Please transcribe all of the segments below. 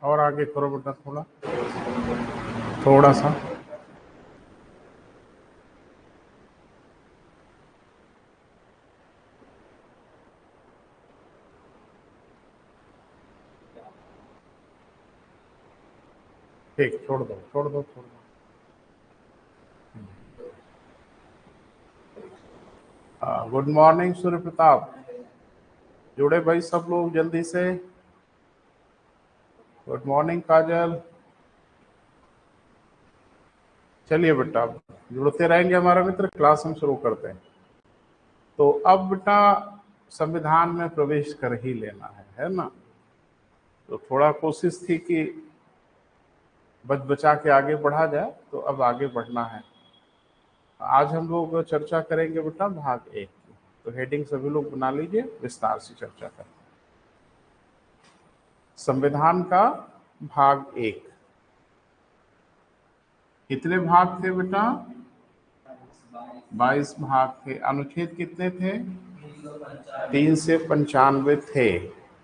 और आगे करो बेटा, थोड़ा थोड़ा सा। ठीक, छोड़ दो छोड़ दो छोड़ दो। Good morning Surya Pratap. जुड़े भाई सब लोग जल्दी से। गुड मॉर्निंग काजल। चलिए बेटा, जुड़ते रहेंगे हमारा मित्र, क्लास हम शुरू करते हैं। तो अब बेटा संविधान में प्रवेश कर ही लेना है ना। तो थोड़ा कोशिश थी कि बच बचा के आगे बढ़ा जाए, तो अब आगे बढ़ना है। आज हम लोग चर्चा करेंगे बेटा भाग 1 की। तो हेडिंग सभी लोग बना लीजिए, विस्तार से चर्चा करें। संविधान का भाग 1। कितने भाग थे बेटा? 22 भाग थे। अनुच्छेद कितने थे? 395 थे,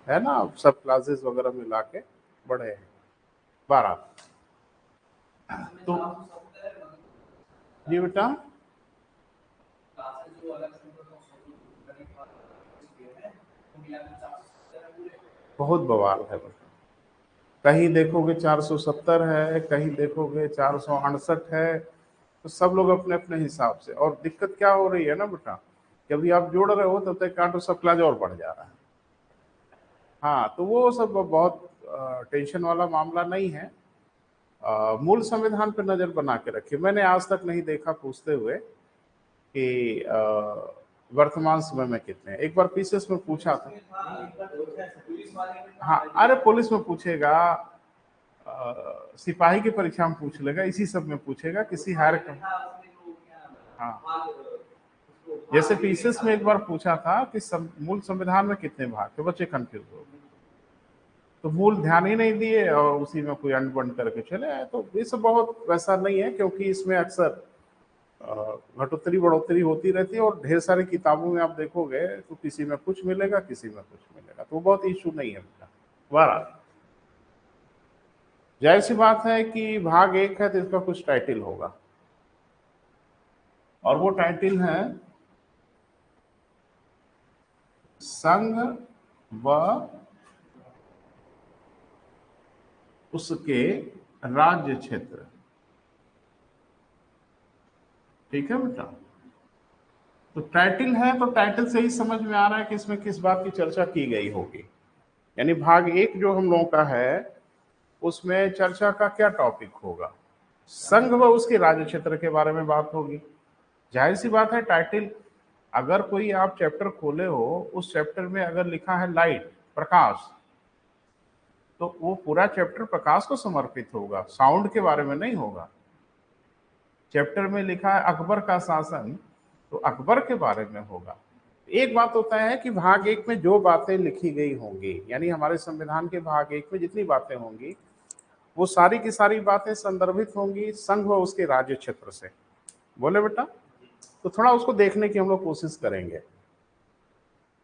है ना। सब क्लासेस वगैरह मिला के बढ़े हैं 12। तो जी बेटा, बहुत बवाल है बेटा। कहीं देखोगे 470 है, कहीं देखोगे 468 है। तो सब लोग अपने अपने हिसाब से। और दिक्कत क्या हो रही है ना बेटा, कि अभी आप जोड़ रहे हो तब तक कांटो सब क्लास और बढ़ जा रहा है। हाँ, तो वो सब बहुत टेंशन वाला मामला नहीं है। मूल संविधान पर नजर बना के रखिए। मैंने आज तक नहीं देखा पूछते हुए कि वर्तमान समय में कितने हैं। एक बार पीसीएस में पूछा था। हाँ, अरे पुलिस में पूछेगा, सिपाही की परीक्षा में पूछ लेगा, इसी सब में पूछेगा, किसी हायर। हाँ, जैसे पीसीएस में एक बार पूछा था कि मूल संविधान में कितने भाग थे, बच्चे कंफ्यूज हो गए। तो मूल ध्यान ही नहीं दिए और उसी में कोई अंड बंड करके चले आए। तो ये सब बहुत वैसा नहीं है, क्योंकि इसमें अक्सर घटोत्तरी बढ़ोतरी होती रहती है। और ढेर सारी किताबों में आप देखोगे तो किसी में कुछ मिलेगा, किसी में कुछ मिलेगा। तो बहुत इशू नहीं है बेटा। वारा जाहिर सी बात है कि भाग 1 है तो इसका कुछ टाइटल होगा, और वो टाइटल है संघ व उसके राज्य क्षेत्र। ठीक है बेटा। तो टाइटल है, तो टाइटल से ही समझ में आ रहा है कि इसमें किस बात की चर्चा की गई होगी। यानी भाग 1 जो हम लोगों का है, उसमें चर्चा का क्या टॉपिक होगा? संघ व उसके राज्य क्षेत्र के बारे में बात होगी। जाहिर सी बात है, टाइटल अगर कोई आप चैप्टर खोले हो, उस चैप्टर में अगर लिखा है लाइट, प्रकाश, तो वो पूरा चैप्टर प्रकाश को समर्पित होगा, साउंड के बारे में नहीं होगा। चैप्टर में लिखा है अकबर का शासन, तो अकबर के बारे में होगा। एक बात होता है कि भाग 1 में जो बातें लिखी गई होंगी, यानी हमारे संविधान के भाग 1 में जितनी बातें होंगी, वो सारी की सारी बातें संदर्भित होंगी संघ व उसके राज्य क्षेत्र से। बोले बेटा? तो थोड़ा उसको देखने की हम लोग कोशिश करेंगे,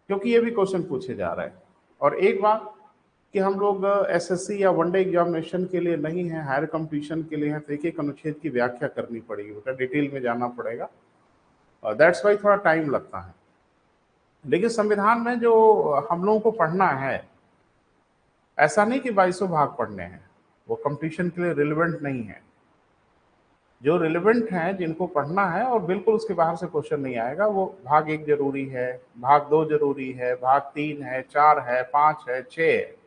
क्योंकि ये भी क्वेश्चन पूछे जा रहे हैं। और एक बात कि हम लोग एसएससी या वनडे एग्जामिनेशन के लिए नहीं है, हायर कंपटीशन के लिए है, तो एक एक अनुच्छेद की व्याख्या करनी पड़ेगी बेटा, डिटेल में जाना पड़ेगा। दैट्स वाई थोड़ा टाइम लगता है। लेकिन संविधान में जो हम लोगों को पढ़ना है, ऐसा नहीं कि 2200 भाग पढ़ने हैं, वो कंपटीशन के लिए रिलेवेंट नहीं है। जो रिलेवेंट हैं, जिनको पढ़ना है और बिल्कुल उसके बाहर से क्वेश्चन नहीं आएगा, वो भाग 1 जरूरी है, भाग 2 जरूरी है, भाग 3 है, 4 है, 5 है, 6 है।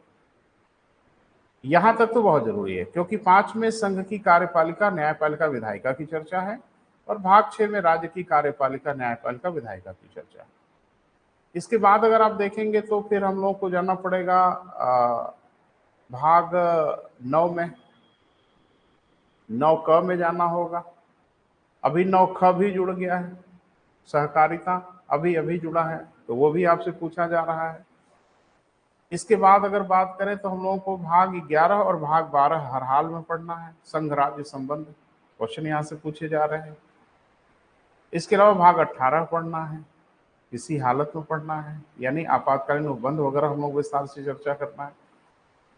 यहां तक तो बहुत जरूरी है, क्योंकि 5 में संघ की कार्यपालिका, न्यायपालिका, विधायिका की चर्चा है, और भाग 6 में राज्य की कार्यपालिका, न्यायपालिका, विधायिका की चर्चा है। इसके बाद अगर आप देखेंगे तो फिर हम लोग को जाना पड़ेगा भाग 9 में, 9 क में जाना होगा। अभी 9 ख भी जुड़ गया है, सहकारिता अभी अभी जुड़ा है, तो वो भी आपसे पूछा जा रहा है। इसके बाद अगर बात करें तो हम लोगों को भाग 11 और भाग 12 हर हाल में पढ़ना है, संघ राज्य संबंध, क्वेश्चन यहाँ से पूछे जा रहे हैं। इसके अलावा भाग 18 पढ़ना है, किसी हालत में पढ़ना है, यानी आपातकालीन उपबंध वगैरह हम लोग विस्तार से चर्चा करना है।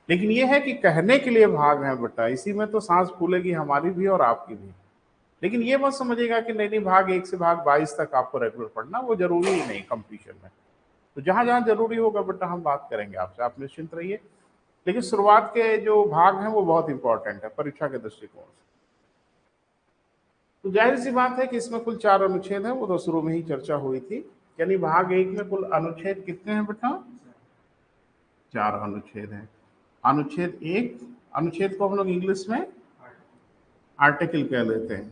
लेकिन ये है कि कहने के लिए भाग है बेटा, इसी में तो सांस फूलेगी हमारी भी और आपकी भी। लेकिन ये मत समझिएगा कि नहीं नहीं भाग 1 से भाग 22 तक आपको रेगुलर पढ़ना, वो जरूरी ही नहीं कंपटीशन में। तो जहां जहां जरूरी होगा बेटा हम बात करेंगे आपसे, आप निश्चिंत रहिए। लेकिन शुरुआत के जो भाग हैं वो बहुत इंपॉर्टेंट है परीक्षा के दृष्टिकोण से। तो जाहिर सी बात है कि इसमें कुल 4 अनुच्छेद हैं, वो तो शुरू में ही चर्चा हुई थी। यानी भाग 1 में कुल अनुच्छेद कितने हैं बेटा? 4 अनुच्छेद हैं। अनुच्छेद 1, अनुच्छेद को हम लोग इंग्लिश में आर्टिकल कह लेते हैं।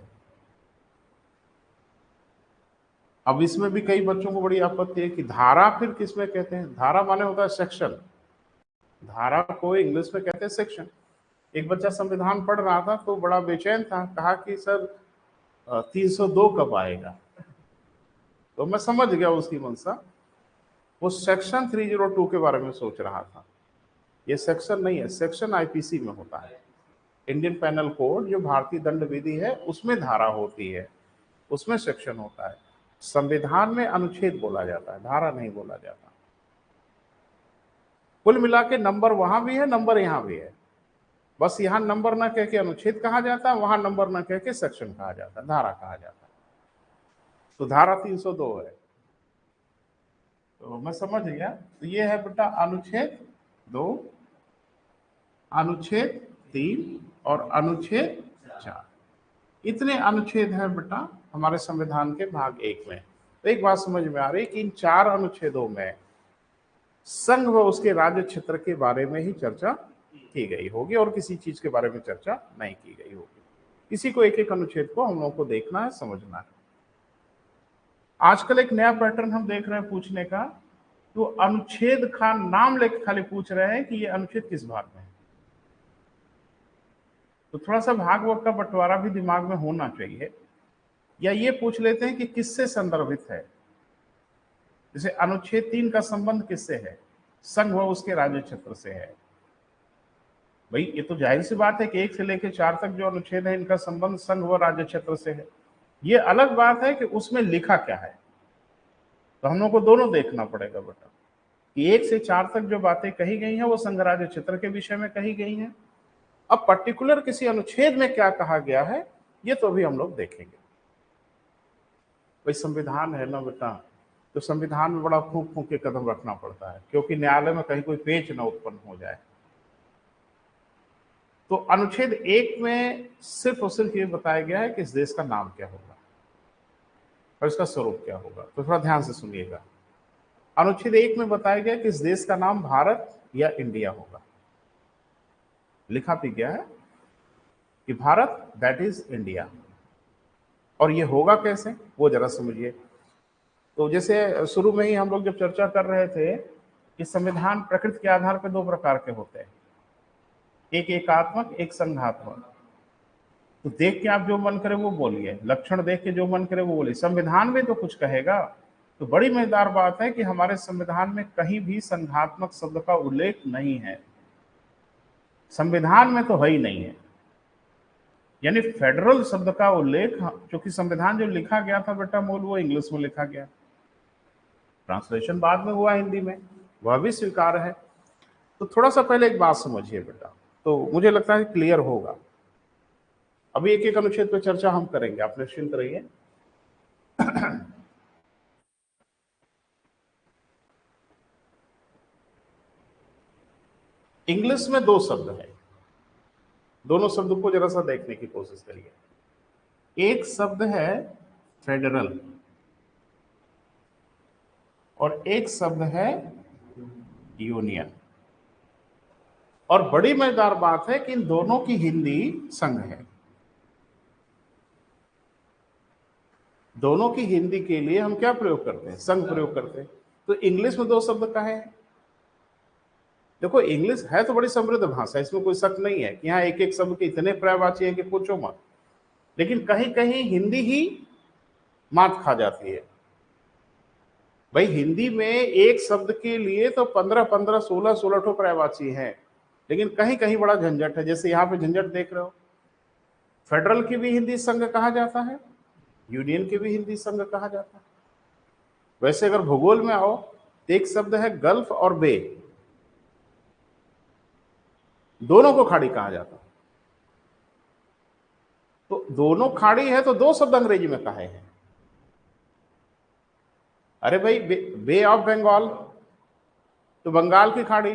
अब इसमें भी कई बच्चों को बड़ी आपत्ति है कि धारा फिर किसमें कहते हैं? धारा माने होता है सेक्शन, धारा को इंग्लिश में कहते हैं सेक्शन। एक बच्चा संविधान पढ़ रहा था तो बड़ा बेचैन था, कहा कि सर 302 कब आएगा? तो मैं समझ गया उसकी मंशा, वो सेक्शन 302 के बारे में सोच रहा था। ये सेक्शन नहीं है, सेक्शन आईपीसी में होता है, इंडियन पैनल कोड जो भारतीय दंड विधि है उसमें धारा होती है, उसमें सेक्शन होता है। संविधान में अनुच्छेद बोला जाता है, धारा नहीं बोला जाता। कुल मिला के नंबर वहां भी है, नंबर यहां भी है। बस यहां नंबर ना कह के अनुच्छेद कहा जाता है, वहां नंबर ना कह के सेक्शन कहा जाता है, धारा कहा जाता है। तो धारा 302 है, तो मैं समझ गया। तो ये है बेटा अनुच्छेद 2, अनुच्छेद 3 और अनुच्छेद 4। इतने अनुच्छेद हैं बेटा हमारे संविधान के भाग 1 में। तो एक बात समझ में आ रही कि इन 4 अनुच्छेदों में संघ व उसके राज्य क्षेत्र के बारे में ही चर्चा की गई होगी और किसी चीज के बारे में चर्चा नहीं की गई होगी। इसी को एक एक अनुच्छेद को हम लोग को देखना है, समझना है। आजकल एक नया पैटर्न हम देख रहे हैं पूछने का, तो अनुच्छेद का नाम लेके खाली पूछ रहे हैं कि ये अनुच्छेद किस भाग में है। तो थोड़ा सा भाग वक्त का बंटवारा भी दिमाग में होना चाहिए। या ये पूछ लेते हैं कि किससे संदर्भित है। जैसे अनुच्छेद 3 का संबंध किससे है? संघ व उसके राज्य क्षेत्र से है। भाई ये तो जाहिर सी बात है कि 1 से लेकर 4 तक जो अनुच्छेद है इनका संबंध संघ व राज्य क्षेत्र से है। ये अलग बात है कि उसमें लिखा क्या है। तो हम लोग को दोनों देखना पड़ेगा बेटा कि 1 से 4 तक जो बातें कही गई हैं वो संघ राज्य क्षेत्र के विषय में कही गई हैं। अब पर्टिकुलर किसी अनुच्छेद में क्या कहा गया है ये तो अभी हम लोग देखेंगे। भाई संविधान है ना बेटा, तो संविधान में बड़ा फूंक फूंक के कदम रखना पड़ता है, क्योंकि न्यायालय में कहीं कोई पेच न उत्पन्न हो जाए। तो अनुच्छेद 1 में सिर्फ और सिर्फ ये बताया गया है कि इस देश का नाम क्या होगा और इसका स्वरूप क्या होगा। तो थोड़ा ध्यान से सुनिएगा। अनुच्छेद 1 में बताया गया कि इस देश का नाम भारत या इंडिया होगा। लिखा भी गया है कि भारत दैट इज इंडिया। और ये होगा कैसे वो जरा समझिए। तो जैसे शुरू में ही हम लोग जब चर्चा कर रहे थे कि संविधान प्रकृति के आधार पर 2 प्रकार के होते हैं, एक एकात्मक, एक संघात्मक। तो देख के आप जो मन करे वो बोलिए, लक्षण देख के जो मन करे वो बोलिए, संविधान में तो कुछ कहेगा। तो बड़ी मजेदार बात है कि हमारे संविधान में कहीं भी संघात्मक शब्द का उल्लेख नहीं है, संविधान में तो है ही नहीं है। यानी फेडरल शब्द का उल्लेख, क्योंकि संविधान जो लिखा गया था बेटा मूल वो इंग्लिश में लिखा गया, ट्रांसलेशन बाद में हुआ हिंदी में, वह भी स्वीकार है। तो थोड़ा सा पहले एक बात समझिए बेटा, तो मुझे लगता है क्लियर होगा। अभी एक एक अनुच्छेद पर चर्चा हम करेंगे, आप निश्चिंत रहिए। इंग्लिश में 2 शब्द है, दोनों शब्द को जरा सा देखने की कोशिश करिए। एक शब्द है फेडरल और एक शब्द है यूनियन। और बड़ी मजेदार बात है कि इन दोनों की हिंदी संघ है। दोनों की हिंदी के लिए हम क्या प्रयोग करते हैं? संघ प्रयोग करते हैं। तो इंग्लिश में 2 शब्द कहे हैं। देखो इंग्लिश है तो बड़ी समृद्ध भाषा, इसमें कोई शक नहीं है कि यहाँ एक एक शब्द के इतने पर्यायवाची हैं कि पूछो मत। लेकिन कहीं कहीं हिंदी ही मात खा जाती है। भाई हिंदी में एक शब्द के लिए तो 15-15, 16-16 ठो पर्यायवाची हैं, लेकिन कहीं कहीं बड़ा झंझट है। जैसे यहाँ पे झंझट देख रहे हो, फेडरल की भी हिंदी संघ कहा जाता है, यूनियन की भी हिंदी संघ कहा जाता है। वैसे अगर भूगोल में आओ तो एक शब्द है गल्फ और बे। दोनों को खाड़ी कहा जाता। तो दोनों खाड़ी है तो दो शब्द अंग्रेजी में कहे हैं। अरे भाई, बे ऑफ बंगाल तो बंगाल की खाड़ी,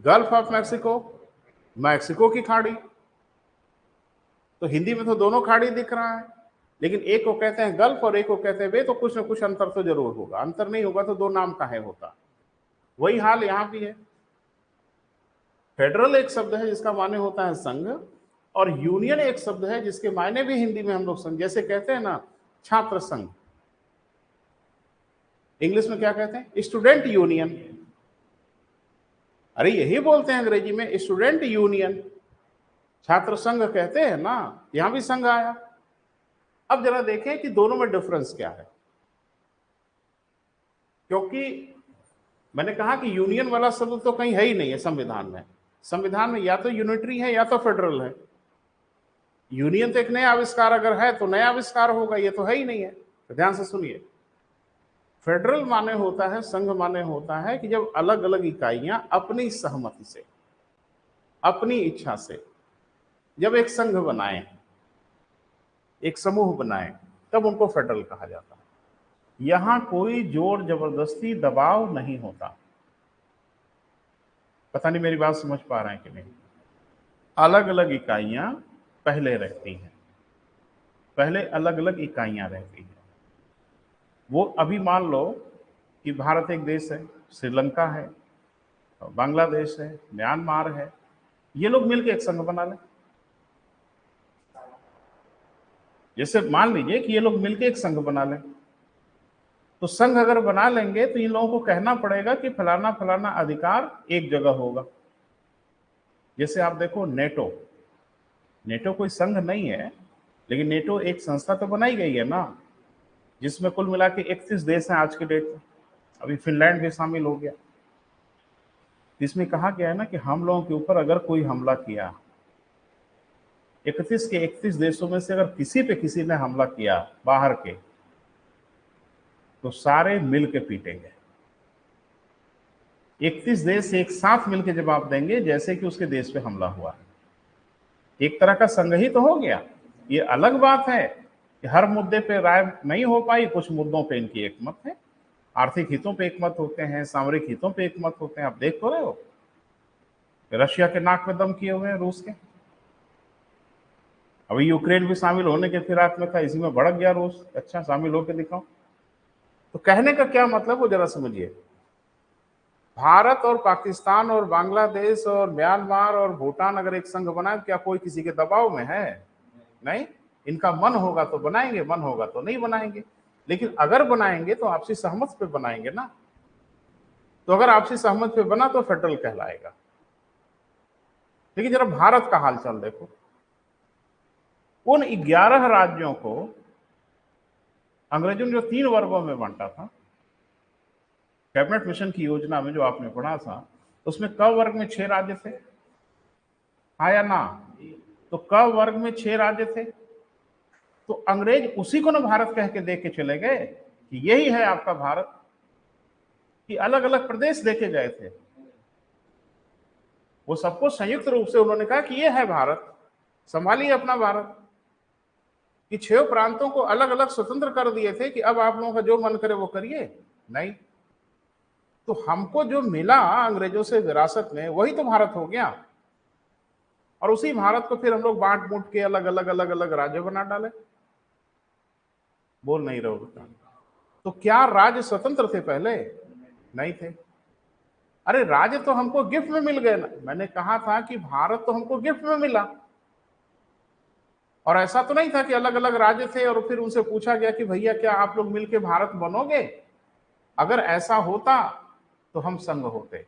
गल्फ ऑफ मैक्सिको मैक्सिको की खाड़ी। तो हिंदी में तो दोनों खाड़ी दिख रहा है, लेकिन एक को कहते हैं गल्फ और एक को कहते हैं बे, तो कुछ ना कुछ अंतर तो जरूर होगा। अंतर नहीं होगा तो दो नाम काहे होता। वही हाल यहां भी है। फेडरल एक शब्द है जिसका माने होता है संघ, और यूनियन एक शब्द है जिसके मायने भी हिंदी में हम लोग संघ, जैसे कहते हैं ना छात्र संघ, इंग्लिश में क्या कहते हैं? Student union. अरे यही बोलते हैं अंग्रेजी में, स्टूडेंट यूनियन। छात्र संघ कहते हैं ना, यहां भी संघ आया। अब जरा देखें कि दोनों में डिफरेंस क्या है, क्योंकि मैंने कहा कि यूनियन वाला शब्द तो कहीं है ही नहीं है संविधान में। संविधान में या तो यूनिटरी है या तो फेडरल है। यूनियन तो एक नया आविष्कार अगर है तो नया आविष्कार होगा, ये तो है ही नहीं है। तो ध्यान से सुनिए, फेडरल माने होता है, संघ माने होता है कि जब अलग अलग इकाइयां अपनी सहमति से, अपनी इच्छा से जब एक संघ बनाए, एक समूह बनाए, तब उनको फेडरल कहा जाता है। यहां कोई जोर जबरदस्ती दबाव नहीं होता। पता नहीं मेरी बात समझ पा रहे हैं कि नहीं। अलग अलग इकाइयां पहले रहती हैं, पहले अलग अलग इकाइयां रहती हैं। वो अभी मान लो कि भारत एक देश है, श्रीलंका है, बांग्लादेश है, म्यांमार है, ये लोग मिलकर एक संघ बना लें। जैसे मान लीजिए कि ये लोग मिलकर एक संघ बना लें, तो संघ अगर बना लेंगे तो इन लोगों को कहना पड़ेगा कि फलाना फलाना अधिकार एक जगह होगा। जैसे आप देखो नेटो, नेटो कोई संघ नहीं है, लेकिन नेटो एक संस्था तो बनाई गई है ना, जिसमें कुल मिला के 31 देश हैं आज के डेट में। अभी फिनलैंड भी शामिल हो गया। इसमें कहा गया है ना कि हम लोगों के ऊपर अगर कोई हमला किया, 31 के 31 देशों में से अगर किसी पे किसी ने हमला किया बाहर के, तो सारे मिल के पीटेंगे। 31 देश एक साथ मिलकर जवाब देंगे जैसे कि उसके देश पे हमला हुआ है। एक तरह का संघ ही तो हो गया। ये अलग बात है कि हर मुद्दे पे राय नहीं हो पाई, कुछ मुद्दों पे इनकी एक मत है। आर्थिक हितों पे एक मत होते हैं, सामरिक हितों पे एक मत होते हैं। आप देख तो रहे हो, रशिया के नाक में दम किए हुए हैं रूस के। अभी यूक्रेन भी शामिल होने के फिराक में था, इसी में भड़क गया रूस। अच्छा, शामिल होकर दिखाओ। तो कहने का क्या मतलब वो जरा समझिए। भारत और पाकिस्तान और बांग्लादेश और म्यांमार और भूटान अगर एक संघ बनाए, क्या कोई किसी के दबाव में है? नहीं। इनका मन होगा तो बनाएंगे, मन होगा तो नहीं बनाएंगे। लेकिन अगर बनाएंगे तो आपसी सहमति पे बनाएंगे ना। तो अगर आपसी सहमति पे बना तो फेडरल कहलाएगा। लेकिन जरा भारत का हालचाल देखो। उन 11 राज्यों को अंग्रेजों ने जो 3 वर्गों में बांटा था, कैबिनेट मिशन की योजना में जो आपने पढ़ा था, उसमें क वर्ग में 6 राज्य थे, हाँ या ना? तो क वर्ग में 6 राज्य थे। तो अंग्रेज उसी को ना भारत कह के दे के चले गए कि यही है आपका भारत, कि अलग अलग प्रदेश देखे गए थे। वो सबको संयुक्त रूप से उन्होंने कहा कि ये है भारत, संभालिए अपना भारत। कि 6 प्रांतों को अलग अलग स्वतंत्र कर दिए थे कि अब आप लोगों का जो मन करे वो करिए। नहीं, तो हमको जो मिला अंग्रेजों से विरासत में, वही तो भारत हो गया। और उसी भारत को फिर हम लोग बांट बूट के अलग अलग अलग अलग राज्य बना डाले। बोल नहीं रहे हो? तो क्या राज्य स्वतंत्र थे पहले? नहीं थे। अरे राज्य तो हमको गिफ्ट में मिल गए ना। मैंने कहा था कि भारत तो हमको गिफ्ट में मिला, और ऐसा तो नहीं था कि अलग अलग राज्य थे और फिर उनसे पूछा गया कि भैया क्या आप लोग मिलके भारत बनोगे? अगर ऐसा होता तो हम संघ होते।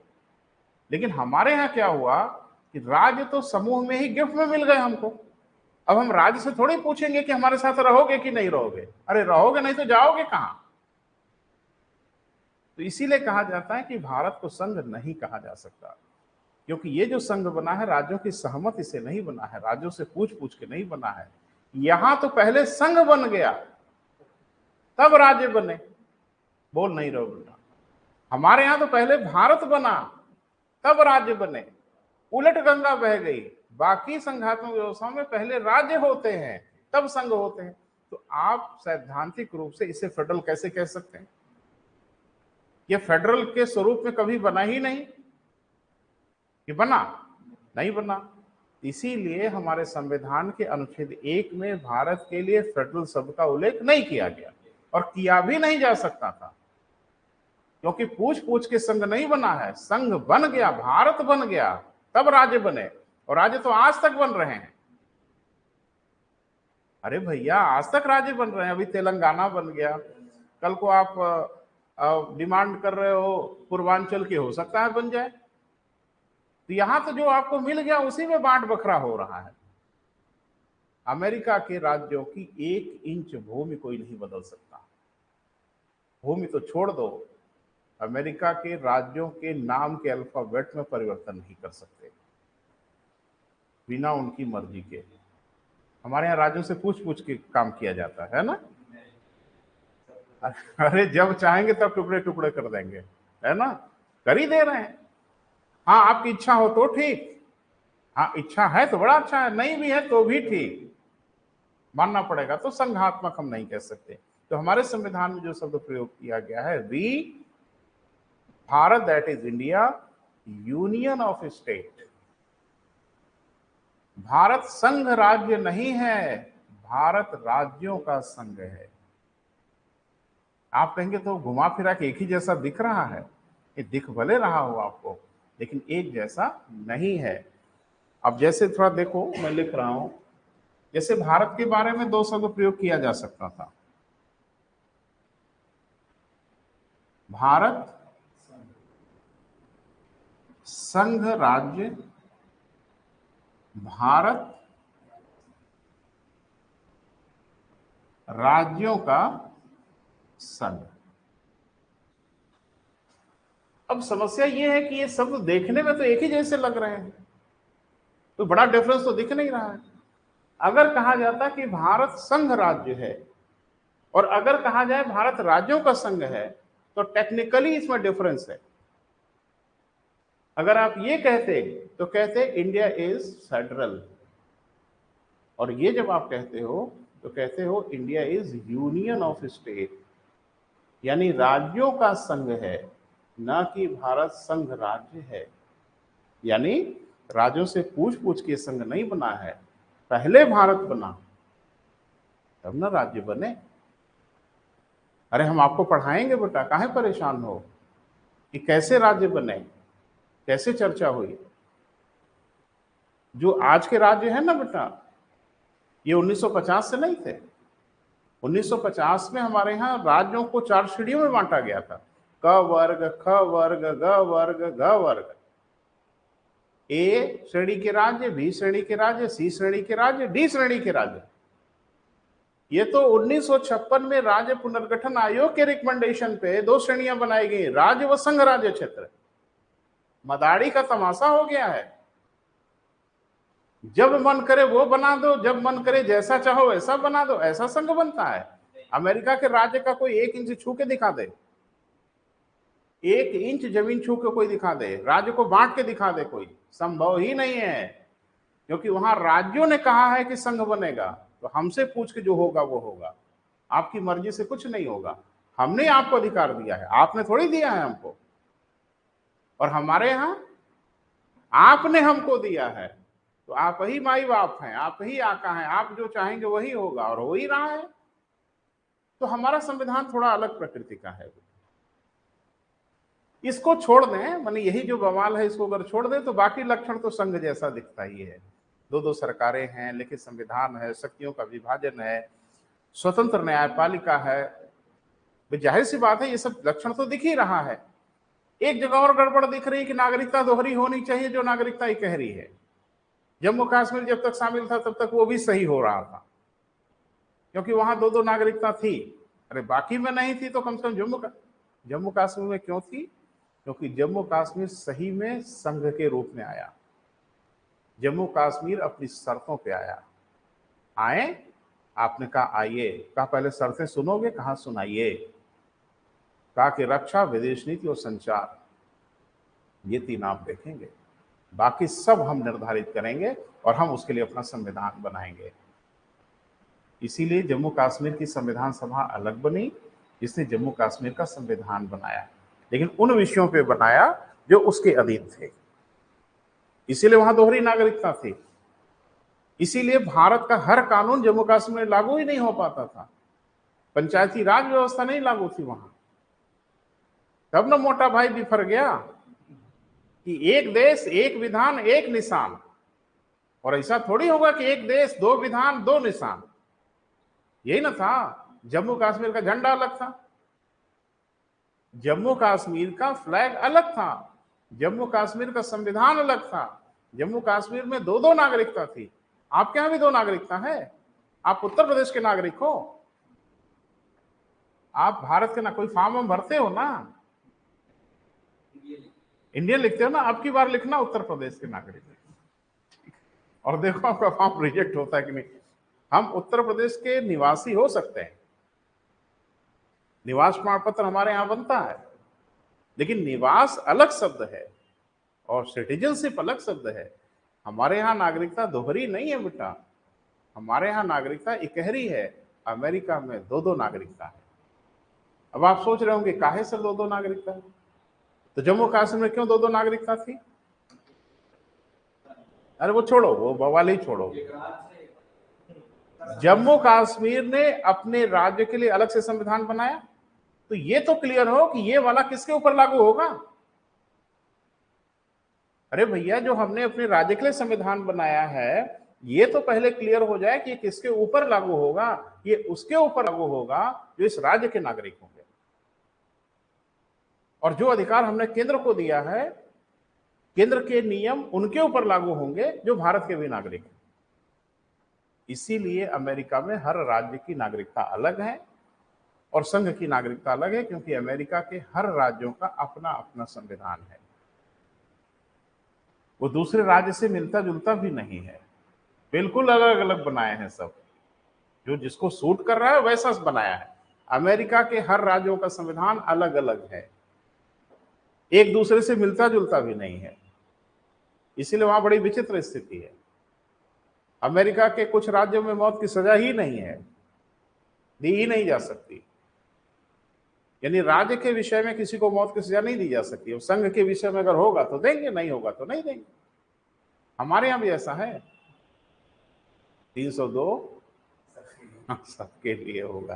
लेकिन हमारे यहाँ क्या हुआ कि राज्य तो समूह में ही गिफ्ट में मिल गए हमको। अब हम राज्य से थोड़ी पूछेंगे कि हमारे साथ रहोगे कि नहीं रहोगे। अरे रहोगे नहीं तो जाओगे कहां? तो इसीलिए कहा जाता है कि भारत को संघ नहीं कहा जा सकता, क्योंकि ये जो संघ बना है राज्यों की सहमति से नहीं बना है, राज्यों से पूछ पूछ के नहीं बना है। यहां तो पहले संघ बन गया तब राज्य बने। बोल नहीं रहो बेटा। हमारे यहां तो पहले भारत बना तब राज्य बने। उलट गंगा बह गई। बाकी संघात्मक व्यवस्थाओं में पहले राज्य होते हैं तब संघ होते हैं। तो आप सैद्धांतिक रूप से इसे फेडरल कैसे कह सकते हैं? ये फेडरल के स्वरूप में कभी बना ही नहीं। ये बना नहीं बना। इसीलिए हमारे संविधान के अनुच्छेद 1 में भारत के लिए फेडरल शब्द का उल्लेख नहीं किया गया और किया भी नहीं जा सकता था, क्योंकि पूछ पूछ के संघ नहीं बना है। संघ बन गया, भारत बन गया, तब राज्य बने, और राज्य तो आज तक बन रहे हैं। अरे भैया, आज तक राज्य बन रहे हैं। अभी तेलंगाना बन गया, कल को आप डिमांड कर रहे हो पूर्वांचल की, हो सकता है बन जाए। तो यहां तो जो आपको मिल गया उसी में बांट बखरा हो रहा है। अमेरिका के राज्यों की 1 इंच भूमि कोई नहीं बदल सकता। भूमि तो छोड़ दो, अमेरिका के राज्यों के नाम के अल्फाबेट में परिवर्तन नहीं कर सकते बिना उनकी मर्जी के। हमारे यहाँ राज्यों से पूछ पूछ के काम किया जाता है ना। अरे जब चाहेंगे तब टुकड़े टुकड़े कर देंगे, है ना, कर ही दे रहे हैं। हाँ, आपकी इच्छा हो तो ठीक, हाँ इच्छा है तो बड़ा अच्छा है, नहीं भी है तो भी ठीक, मानना पड़ेगा। तो संघात्मक हम नहीं कह सकते। तो हमारे संविधान में जो शब्द प्रयोग किया गया है, we Bharat, that is India, union of state. Bharat संघ राज्य नहीं है, भारत राज्यों का संघ है। आप कहेंगे तो घुमा फिरा के एक ही जैसा दिख रहा है। ये दिख भले रहा हो आपको, लेकिन एक जैसा नहीं है। अब जैसे थोड़ा देखो, मैं लिख रहा हूं, जैसे भारत के बारे में 2 शब्द प्रयोग किया जा सकता था। भारत संघ राज्य, भारत राज्यों का संघ। अब समस्या यह है कि ये शब्द देखने में तो एक ही जैसे लग रहे हैं, तो बड़ा डिफरेंस तो दिख नहीं रहा है। अगर कहा जाता कि भारत संघ राज्य है और अगर कहा जाए भारत राज्यों का संघ है, तो टेक्निकली इसमें डिफरेंस है। अगर आप ये कहते तो कहते इंडिया इज फेडरल, और ये जब आप कहते हो तो कहते हो India is union of state, यानी राज्यों का संघ है, ना कि भारत संघ राज्य है। यानी राज्यों से पूछ पूछ के संघ नहीं बना है, पहले भारत बना तब ना राज्य बने। अरे हम आपको पढ़ाएंगे बेटा, काहे परेशान हो कि कैसे राज्य बने, कैसे चर्चा हुई। जो आज के राज्य है ना बेटा, ये 1950 से नहीं थे। 1950 में हमारे यहाँ राज्यों को 4 श्रेणियों में बांटा गया था। क वर्ग, ख वर्ग, ग वर्ग, घ वर्ग। ए श्रेणी के राज्य, बी श्रेणी के राज्य, सी श्रेणी के राज्य, डी श्रेणी के राज्य। ये तो 1956 में राज्य पुनर्गठन आयोग के रिकमेंडेशन पे 2 श्रेणियां बनाई गई, राज्य व संघ राज्य क्षेत्र। मदारी का तमाशा हो गया है। जब मन करे वो बना दो, जब मन करे जैसा चाहो वैसा बना दो, ऐसा संघ बनता है। अमेरिका के राज्य का कोई 1 इंच छू के दिखा दे, 1 इंच जमीन छू के कोई दिखा दे, राज्य को बांट के दिखा दे, कोई संभव ही नहीं है। क्योंकि वहां राज्यों ने कहा है कि संघ बनेगा, तो हमसे पूछ के जो होगा वो होगा। आपकी मर्जी से कुछ नहीं होगा। हमने आपको अधिकार दिया है, आपने थोड़ी दिया है हमको। और हमारे यहां आपने हमको दिया है, तो आप ही माई बाप हैं, आप ही आका हैं, आप जो चाहेंगे वही होगा, और हो ही रहा है। तो हमारा संविधान थोड़ा अलग प्रकृति का है। इसको छोड़ दें, माने यही जो बवाल है इसको अगर छोड़ दें, तो बाकी लक्षण तो संघ जैसा दिखता ही है। 2 सरकारें हैं, लिखित संविधान है, शक्तियों का विभाजन है, स्वतंत्र न्यायपालिका है। जाहिर सी बात है, ये सब लक्षण तो दिख ही रहा है। एक जगह और गड़बड़ दिख रही है कि नागरिकता दोहरी होनी चाहिए, जो नागरिकता ही कह रही है। जम्मू कश्मीर जब तक शामिल था तब तक वो भी सही हो रहा था, क्योंकि वहां 2 नागरिकता थी। अरे बाकी में नहीं थी तो कम से कम जम्मू कश्मीर में क्यों थी? क्योंकि जम्मू कश्मीर सही में संघ के रूप में आया। जम्मू कश्मीर अपनी शर्तों पे आया। आए, आपने कहा आइए, कहा पहले शर्तें सुनोगे, कहा सुनाइए। कहा कि रक्षा, विदेश नीति और संचार, ये 3 आप देखेंगे। बाकी सब हम निर्धारित करेंगे और हम उसके लिए अपना संविधान बनाएंगे। इसीलिए जम्मू कश्मीर की संविधान सभा अलग बनी, जिसने जम्मू कश्मीर का संविधान बनाया, लेकिन उन विषयों पे बनाया जो उसके अधीन थे। इसीलिए वहां दोहरी नागरिकता थी। इसीलिए भारत का हर कानून जम्मू कश्मीर में लागू ही नहीं हो पाता था। पंचायती राज व्यवस्था नहीं लागू थी वहां। तब ना मोटा भाई बिफर गया कि एक देश एक विधान एक निशान, और ऐसा थोड़ी होगा कि एक देश दो विधान दो निशान। यही ना था। जम्मू कश्मीर का झंडा अलग था, जम्मू कश्मीर का फ्लैग अलग था, जम्मू कश्मीर का संविधान अलग था, जम्मू कश्मीर में दो दो नागरिकता थी। आपके यहां भी दो नागरिकता है। आप उत्तर प्रदेश के नागरिक हो, आप भारत के ना कोई फॉर्म हम भरते हो ना, इंडियन लिखते हो ना, अब की बार लिखना उत्तर प्रदेश के नागरिक, और देखो आपका फॉर्म रिजेक्ट होता है कि नहीं। हम उत्तर प्रदेश के निवासी हो सकते हैं, निवास प्रमाण पत्र हमारे यहां बनता है, लेकिन निवास अलग शब्द है और सिटीजनशिप अलग शब्द है। हमारे यहां नागरिकता दोहरी नहीं है बेटा, हमारे यहां नागरिकता इकहरी है। अमेरिका में दो दो नागरिकता है। अब आप सोच रहे होंगे काहे से दो दो नागरिकता है, तो जम्मू कश्मीर में क्यों दो दो नागरिकता थी? अरे वो छोड़ो, वो बवाल ही छोड़ो। जम्मू कश्मीर ने अपने राज्य के लिए अलग से संविधान बनाया, तो ये तो क्लियर हो कि ये वाला किसके ऊपर लागू होगा। अरे भैया, जो हमने अपने राज्य के लिए संविधान बनाया है, ये तो पहले क्लियर हो जाए कि ये किसके ऊपर लागू होगा। ये उसके ऊपर लागू होगा जो इस राज्य के नागरिक होंगे, और जो अधिकार हमने केंद्र को दिया है, केंद्र के नियम उनके ऊपर लागू होंगे जो भारत के भी नागरिक हैं। इसीलिए अमेरिका में हर राज्य की नागरिकता अलग है और संघ की नागरिकता अलग है, क्योंकि अमेरिका के हर राज्यों का अपना अपना संविधान है। वो दूसरे राज्य से मिलता जुलता भी नहीं है, बिल्कुल अलग अलग बनाए हैं सब। जो जिसको सूट कर रहा है वैसा बनाया है। अमेरिका के हर राज्यों का संविधान अलग अलग है, एक दूसरे से मिलता जुलता भी नहीं है। इसीलिए वहां बड़ी विचित्र स्थिति है। अमेरिका के कुछ राज्यों में मौत की सजा ही नहीं है, दी ही नहीं जा सकती। यानी राज्य के विषय में किसी को मौत की सजा नहीं दी जा सकती। संघ के विषय में अगर होगा तो देंगे, नहीं होगा तो नहीं देंगे। हमारे यहां भी ऐसा है। 302 सबके लिए होगा।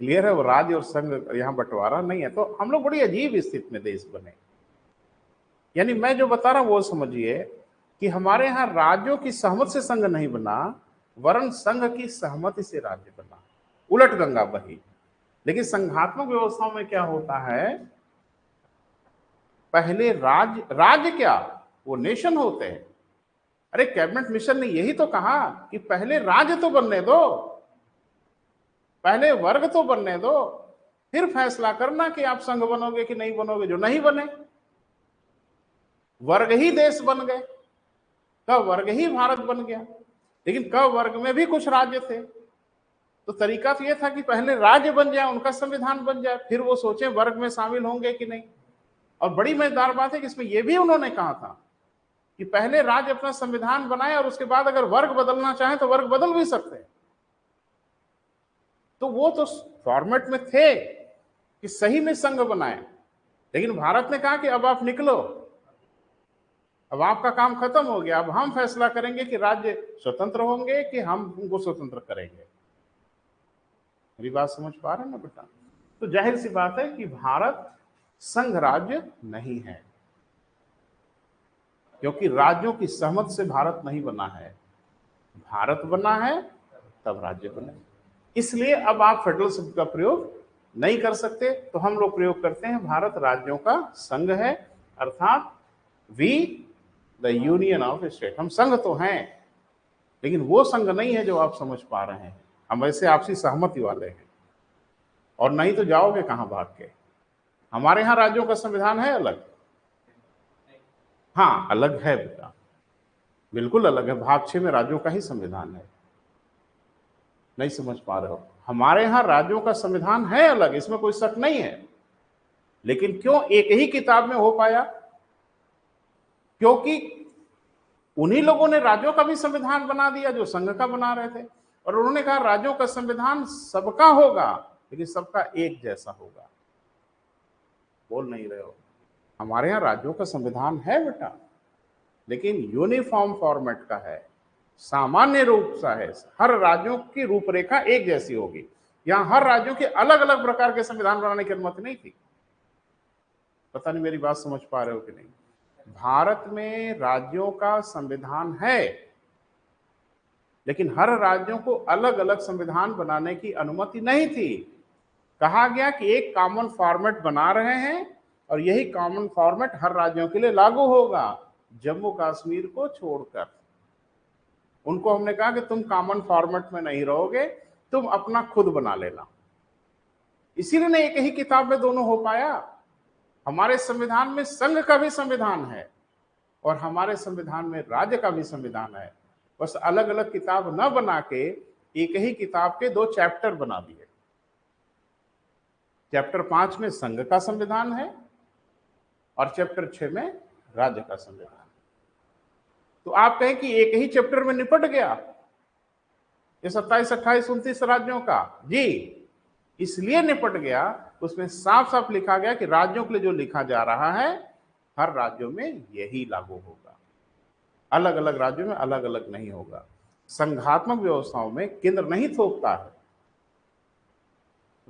क्लियर है। वो राज्य और संघ यहां बंटवारा नहीं है। तो हम लोग बड़ी अजीब स्थिति में देश बने। यानी मैं जो बता रहा हूं वो समझिए कि हमारे यहां राज्यों की सहमति से संघ नहीं बना, वरन संघ की सहमति से राज्य बना। उलट गंगा बही। लेकिन संघात्मक व्यवस्थाओं में क्या होता है, पहले राज्य क्या, वो नेशन होते हैं। अरे कैबिनेट मिशन ने यही तो कहा कि पहले राज्य तो बनने दो, पहले वर्ग तो बनने दो, फिर फैसला करना कि आप संघ बनोगे कि नहीं बनोगे। जो नहीं बने, वर्ग ही देश बन गए, कब वर्ग ही भारत बन गया। लेकिन कब वर्ग में भी कुछ राज्य थे, तो तरीका तो यह था कि पहले राज्य बन जाए, उनका संविधान बन जाए, फिर वो सोचें वर्ग में शामिल होंगे कि नहीं। और बड़ी मजेदार बात है कि इसमें यह भी उन्होंने कहा था कि पहले राज्य अपना संविधान बनाए और उसके बाद अगर वर्ग बदलना चाहे तो वर्ग बदल भी सकते हैं। तो वो तो फॉर्मेट में थे कि सही में संघ बनाए। लेकिन भारत ने कहा कि अब आप निकलो, अब आपका काम खत्म हो गया, अब हम फैसला करेंगे कि राज्य स्वतंत्र होंगे कि हम उनको स्वतंत्र करेंगे। मेरी बात समझ पा रहे हैं ना बेटा? तो जाहिर सी बात है कि भारत संघ राज्य नहीं है, क्योंकि राज्यों की सहमति से भारत नहीं बना है। भारत बना है तब राज्य बने। इसलिए अब आप फेडरल शब्द का प्रयोग नहीं कर सकते, तो हम लोग प्रयोग करते हैं भारत राज्यों का संघ है, अर्थात we the union of state. हम संघ तो हैं, लेकिन वो संघ नहीं है जो आप समझ पा रहे हैं। हम वैसे आपसी सहमति वाले हैं, और नहीं तो जाओगे कहां भाग के। हमारे यहां राज्यों का संविधान है अलग। हाँ अलग है बेटा, बिल्कुल अलग है। भाग 6 में राज्यों का ही संविधान है। नहीं समझ पा रहे हो? हमारे यहां राज्यों का संविधान है अलग, इसमें कोई शक नहीं है। लेकिन क्यों एक ही किताब में हो पाया? क्योंकि उन्हीं लोगों ने राज्यों का भी संविधान बना दिया जो संघ का बना रहे थे, और उन्होंने कहा राज्यों का संविधान सबका होगा लेकिन सबका एक जैसा होगा। बोल नहीं रहे हो? हमारे यहाँ राज्यों का संविधान है बेटा, लेकिन यूनिफॉर्म फॉर्मेट का है, सामान्य रूप सा है, हर राज्यों की रूपरेखा एक जैसी होगी। यहाँ हर राज्यों के अलग अलग प्रकार के संविधान बनाने की अनुमति नहीं थी। पता नहीं मेरी बात समझ पा रहे हो कि नहीं? भारत में राज्यों का संविधान है, लेकिन हर राज्यों को अलग अलग संविधान बनाने की अनुमति नहीं थी। कहा गया कि एक कॉमन फॉर्मेट बना रहे हैं और यही कॉमन फॉर्मेट हर राज्यों के लिए लागू होगा, जम्मू कश्मीर को छोड़कर। उनको हमने कहा कि तुम कॉमन फॉर्मेट में नहीं रहोगे, तुम अपना खुद बना लेना। इसीलिए ने एक ही किताब में दोनों हो पाया। हमारे संविधान में संघ का भी संविधान है और हमारे संविधान में राज्य का भी संविधान है, बस अलग अलग किताब न बना के एक ही किताब के दो चैप्टर बना दिए। चैप्टर 5 में संघ का संविधान है और चैप्टर 6 में राज्य का संविधान। तो आप कहें कि एक ही चैप्टर में निपट गया ये 27, 28, 29 राज्यों का? जी, इसलिए निपट गया, उसमें साफ साफ लिखा गया कि राज्यों के लिए जो लिखा जा रहा है हर राज्यों में यही लागू होगा, अलग अलग राज्यों में अलग अलग नहीं होगा। संघात्मक व्यवस्थाओं में केंद्र नहीं थोपता है,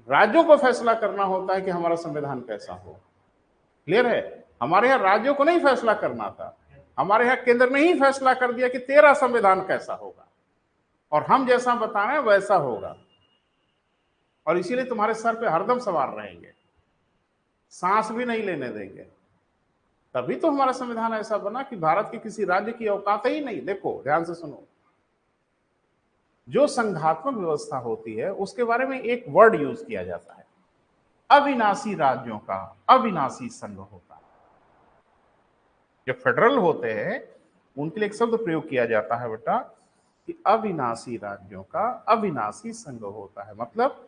राज्यों को फैसला करना होता है कि हमारा संविधान कैसा हो। क्लियर है? हमारे यहाँ राज्यों को नहीं फैसला करना था, हमारे यहाँ केंद्र ने ही फैसला कर दिया कि तेरा संविधान कैसा होगा और हम जैसा बता रहे हैं वैसा होगा, और इसीलिए तुम्हारे सर पे हरदम सवार रहेंगे, सांस भी नहीं लेने देंगे। तभी तो हमारा संविधान ऐसा बना कि भारत के किसी राज्य की औकात ही नहीं। देखो ध्यान से सुनो, जो संघात्मक व्यवस्था होती है उसके बारे में एक वर्ड यूज किया जाता है, अविनाशी राज्यों का अविनाशी संघ होता है। जो फेडरल होते हैं उनके लिए एक शब्द प्रयोग किया जाता है बेटा कि अविनाशी राज्यों का अविनाशी संघ होता है। मतलब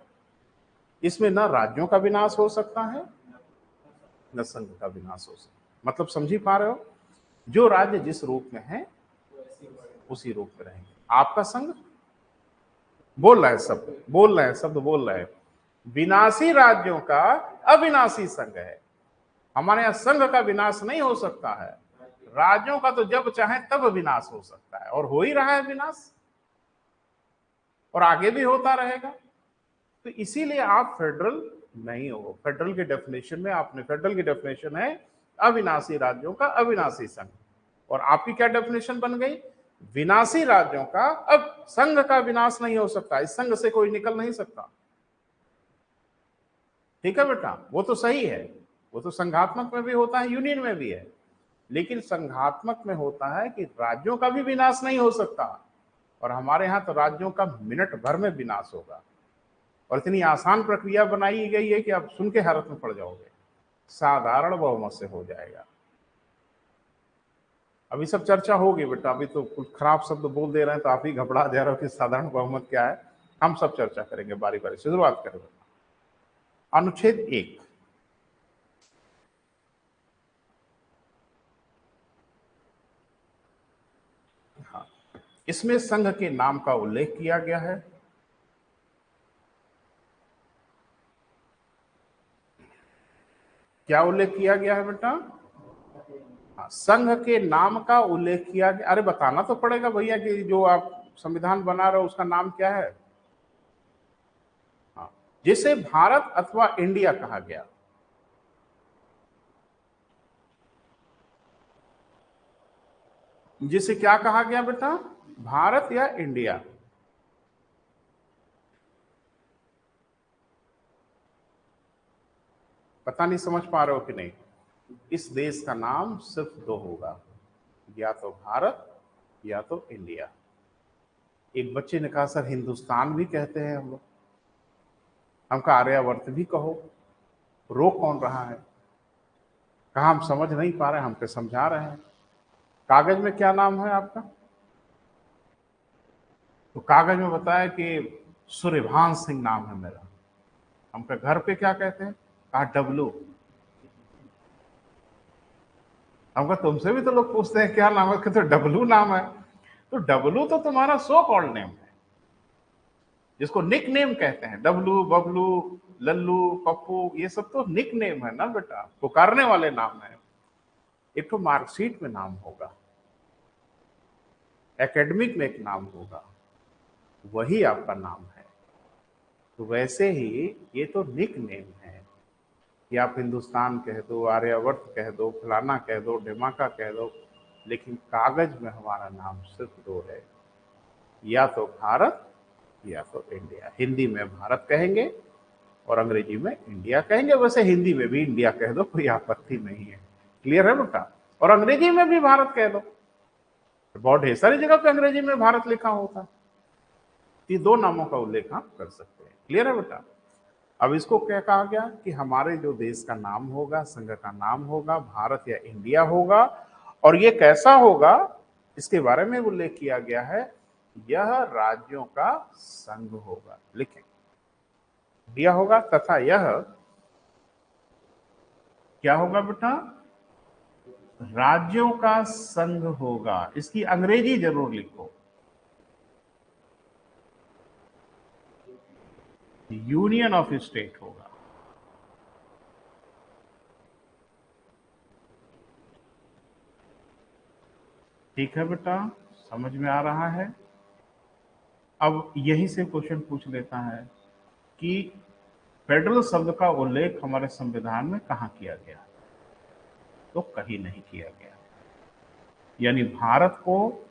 इसमें न राज्यों का विनाश हो सकता है न संघ का विनाश हो सकता है। मतलब समझी पा रहे हो? जो राज्य जिस रूप में है उसी रूप में रहेंगे। आपका संघ बोल रहा है, शब्द बोल रहे हैं, शब्द बोल रहे हैं, विनाशी राज्यों का अविनाशी संघ है। हमारे यहां संघ का विनाश नहीं हो सकता है, राज्यों का तो जब चाहे तब विनाश हो सकता है, और हो ही रहा है विनाश, और आगे भी होता रहेगा। तो इसीलिए आप फेडरल नहीं हो। फेडरल के डेफिनेशन में आपने, फेडरल की डेफिनेशन है अविनाशी राज्यों का अविनाशी संघ, और आपकी क्या डेफिनेशन बन गई? विनाशी राज्यों का, अब संघ का विनाश नहीं हो सकता, इस संघ से कोई निकल नहीं सकता। ठीक है बेटा, वो तो सही है, वो तो संघात्मक में भी होता है, यूनियन में भी है, लेकिन संघात्मक में होता है कि राज्यों का भी विनाश नहीं हो सकता, और हमारे यहां तो राज्यों का मिनट भर में विनाश होगा, और इतनी आसान प्रक्रिया बनाई गई है कि आप सुन के हैरत में पड़ जाओगे, साधारण बहुमत से हो जाएगा। अभी सब चर्चा होगी बेटा, अभी तो कुछ खराब शब्द बोल दे रहे हैं तो आप ही घबरा जा रहे हो कि साधारण बहुमत क्या है। हम सब चर्चा करेंगे, बारी बारी से शुरुआत करेंगे। अनुच्छेद 1, हाँ, इसमें संघ के नाम का उल्लेख किया गया है। क्या उल्लेख किया गया है बेटा? हाँ, संघ के नाम का उल्लेख किया गया। अरे बताना तो पड़ेगा भैया कि जो आप संविधान बना रहे हो उसका नाम क्या है। हाँ, जिसे भारत अथवा इंडिया कहा गया। जिसे क्या कहा गया बेटा? भारत या इंडिया। पता नहीं समझ पा रहे हो कि नहीं? इस देश का नाम सिर्फ दो होगा, या तो भारत या तो इंडिया। एक बच्चे ने कहा सर हिंदुस्तान भी कहते हैं हम लोग। हम कहा आर्यावर्त भी कहो, रोक कौन रहा है? कहा हम समझ नहीं पा रहे, हम पे समझा रहे हैं। कागज में क्या नाम है आपका? तो कागज में बताया कि सूर्यभान सिंह नाम है मेरा। हम पे घर पे क्या कहते हैं? कहा डब्लू। हम कहा तुमसे भी तो लोग पूछते हैं क्या नाम है, कहते डब्लू नाम है। तो डब्लू तो तुम्हारा सो कॉल्ड नेम है, जिसको निक नेम कहते हैं। डब्लू, बबलू, लल्लू, पप्पू, ये सब तो निक नेम है ना बेटा, पुकारने वाले नाम है। एक तो मार्कशीट में नाम होगा, एकेडमिक में एक नाम होगा, वही आपका नाम है। तो वैसे ही ये तो निक नेम है कि आप हिंदुस्तान कह दो, आर्यावर्त कह दो, फलाना कह दो, ढिमाका कह दो, लेकिन कागज में हमारा नाम सिर्फ दो है, या तो भारत या तो इंडिया। हिंदी में भारत कहेंगे और अंग्रेजी में इंडिया कहेंगे। वैसे हिंदी में भी इंडिया कह दो, कोई आपत्ति नहीं है। क्लियर है बेटा? और अंग्रेजी में भी भारत कह दो, बहुत ढेर सारी जगह पे अंग्रेजी में भारत लिखा होता। ये दो नामों का उल्लेख आप कर सकते हैं। क्लियर है बेटा? अब इसको क्या कहा गया कि हमारे जो देश का नाम होगा, संघ का नाम होगा, भारत या इंडिया होगा। और ये कैसा होगा, इसके बारे में उल्लेख किया गया है, यह राज्यों का संघ होगा। लिखें, दिया होगा तथा यह क्या होगा बेटा? राज्यों का संघ होगा। इसकी अंग्रेजी जरूर लिखो, यूनियन ऑफ स्टेट होगा। ठीक है बेटा, समझ में आ रहा है? अब यही से क्वेश्चन पूछ लेता है कि फेडरल शब्द का उल्लेख हमारे संविधान में कहां किया गया? तो कहीं नहीं किया गया। यानी भारत को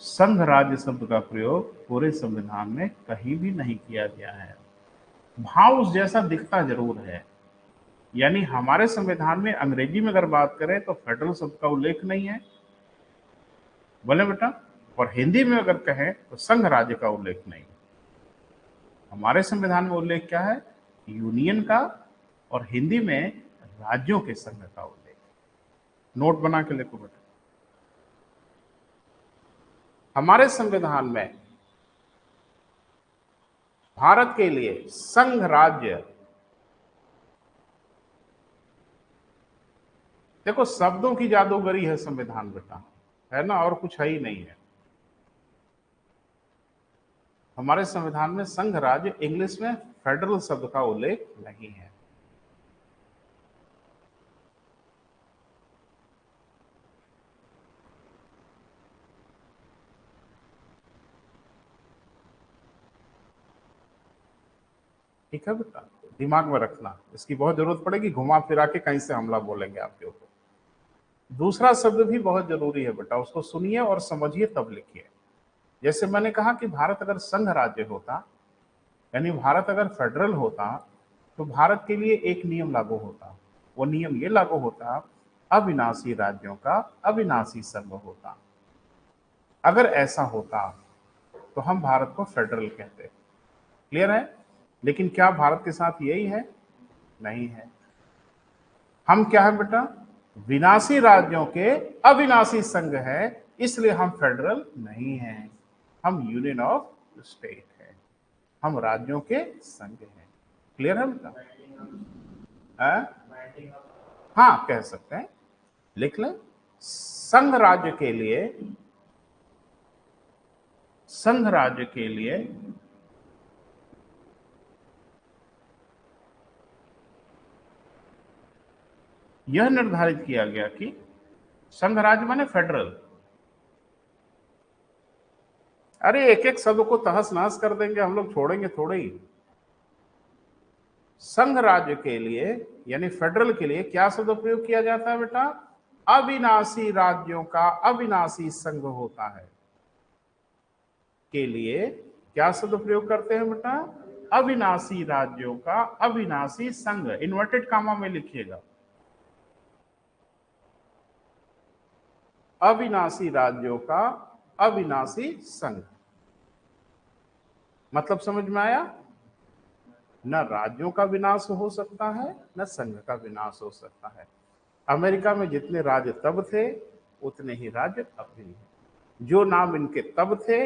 संघ राज्य शब्द का प्रयोग पूरे संविधान में कहीं भी नहीं किया गया है। भाव उस जैसा दिखता जरूर है। यानी हमारे संविधान में अंग्रेजी में अगर बात करें तो फेडरल शब्द का उल्लेख नहीं है, बोले बेटा? और हिंदी में अगर कहें तो संघ राज्य का उल्लेख नहीं। हमारे संविधान में उल्लेख क्या है? यूनियन का, और हिंदी में राज्यों के संघ का उल्लेख। नोट बना के लिखो बेटा। हमारे संविधान में भारत के लिए संघ राज्य, देखो शब्दों की जादूगरी है संविधान बेटा, है ना, और कुछ है ही नहीं है। हमारे संविधान में संघ राज्य, इंग्लिश में फेडरल शब्द का उल्लेख नहीं है। ठीक है बेटा, दिमाग में रखना, इसकी बहुत जरूरत पड़ेगी, घुमा फिरा के कहीं से हमला बोलेंगे आपके ऊपर। दूसरा शब्द भी बहुत जरूरी है बेटा, उसको सुनिए और समझिए तब लिखिए। जैसे मैंने कहा कि भारत अगर संघ राज्य होता, यानी भारत अगर फेडरल होता, तो भारत के लिए एक नियम लागू होता। वो नियम ये लागू होता, अविनाशी राज्यों का अविनाशी संघ होता। अगर ऐसा होता तो हम भारत को फेडरल कहते। क्लियर है? लेकिन क्या भारत के साथ यही है? नहीं है। हम क्या है बेटा? विनाशी राज्यों के अविनाशी संघ है, इसलिए हम फेडरल नहीं हैं, हम यूनियन ऑफ स्टेट है, हम राज्यों के संघ हैं। क्लियर है बेटा? हाँ कह सकते हैं, लिख लें। संघ राज्य के लिए, संघ राज्य के लिए यह निर्धारित किया गया कि संघ राज्य माने फेडरल। अरे एक एक शब्द को तहस नहस कर देंगे हम लोग, छोड़ेंगे थोड़े ही। संघ राज्य के लिए यानी फेडरल के लिए क्या शब्द प्रयोग किया जाता है बेटा? अविनाशी राज्यों का अविनाशी संघ होता है। के लिए क्या शब्द प्रयोग करते हैं बेटा? अविनाशी राज्यों का अविनाशी संघ। इन्वर्टेड कामा में लिखिएगा, अविनाशी राज्यों का अविनाशी संघ। मतलब समझ में आया? न राज्यों का विनाश हो सकता है, न संघ का विनाश हो सकता है। अमेरिका में जितने राज्य तब थे उतने ही राज्य अब भी हैं। जो नाम इनके तब थे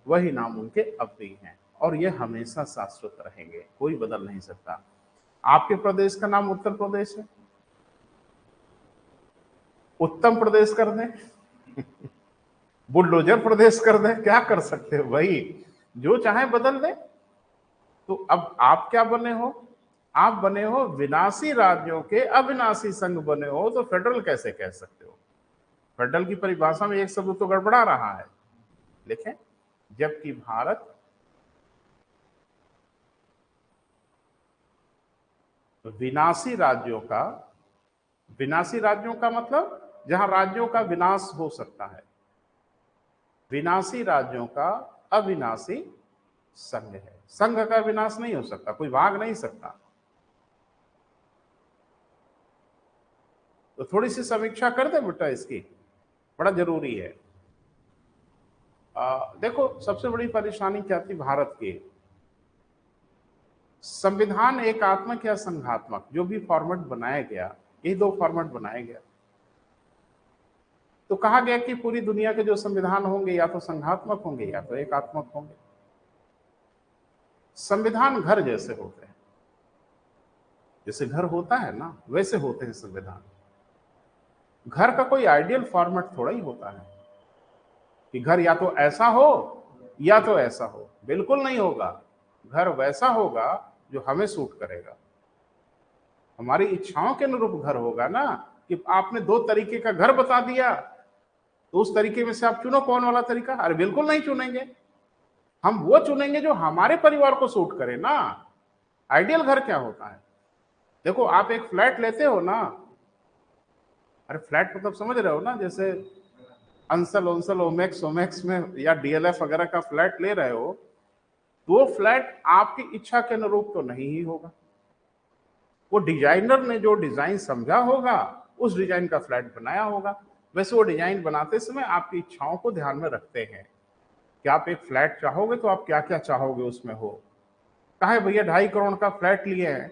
वही नाम उनके अब भी हैं, और ये हमेशा शाश्वत रहेंगे, कोई बदल नहीं सकता। आपके प्रदेश का नाम उत्तर प्रदेश है, उत्तम प्रदेश कर दें, बुलडोजर प्रदेश कर दें, क्या कर सकते हो भाई, जो चाहे बदल दें। तो अब आप क्या बने हो, आप बने हो विनाशी राज्यों के अविनाशी संघ बने हो, तो फेडरल कैसे कह सकते हो? फेडरल की परिभाषा में एक शब्द तो गड़बड़ा रहा है। देखें, जबकि भारत विनाशी राज्यों का मतलब जहां राज्यों का विनाश हो सकता है, विनाशी राज्यों का अविनाशी संघ है। संघ का विनाश नहीं हो सकता, कोई भाग नहीं सकता। तो थोड़ी सी समीक्षा कर दे बेटा इसकी, बड़ा जरूरी है। देखो, सबसे बड़ी परेशानी क्या थी भारत की, संविधान एकात्मक या संघात्मक, जो भी फॉर्मेट बनाया गया, यही दो फॉर्मेट बनाया गया। तो कहा गया कि पूरी दुनिया के जो संविधान होंगे या तो संघात्मक होंगे या तो एकात्मक होंगे। संविधान घर जैसे होते हैं, जैसे घर होता है ना, वैसे होते हैं संविधान। घर का कोई आइडियल फॉर्मेट थोड़ा ही होता है कि घर या तो ऐसा हो या तो ऐसा हो, बिल्कुल नहीं होगा। घर वैसा होगा जो हमें सूट करेगा, हमारी इच्छाओं के अनुरूप घर होगा ना। कि आपने दो तरीके का घर बता दिया, तो उस तरीके में से आप चुनो कौन वाला तरीका। अरे बिल्कुल नहीं चुनेंगे, हम वो चुनेंगे जो हमारे परिवार को सूट करे ना। आइडियल घर क्या होता है? देखो, आप एक फ्लैट लेते हो ना, अरे फ्लैट मतलब समझ रहे हो ना, जैसे अंसल उंसल ओमेक्स ओमेक्स में या डीएलएफ वगैरह का फ्लैट ले रहे हो, तो वो फ्लैट आपकी इच्छा के अनुरूप तो नहीं ही होगा। वो डिजाइनर ने जो डिजाइन समझा होगा, उस डिजाइन का फ्लैट बनाया होगा। वैसे वो डिजाइन बनाते समय आपकी इच्छाओं को ध्यान में रखते हैं कि आप एक फ्लैट चाहोगे तो आप क्या क्या चाहोगे उसमें हो। कहा है भैया 2.5 करोड़ का फ्लैट लिए हैं,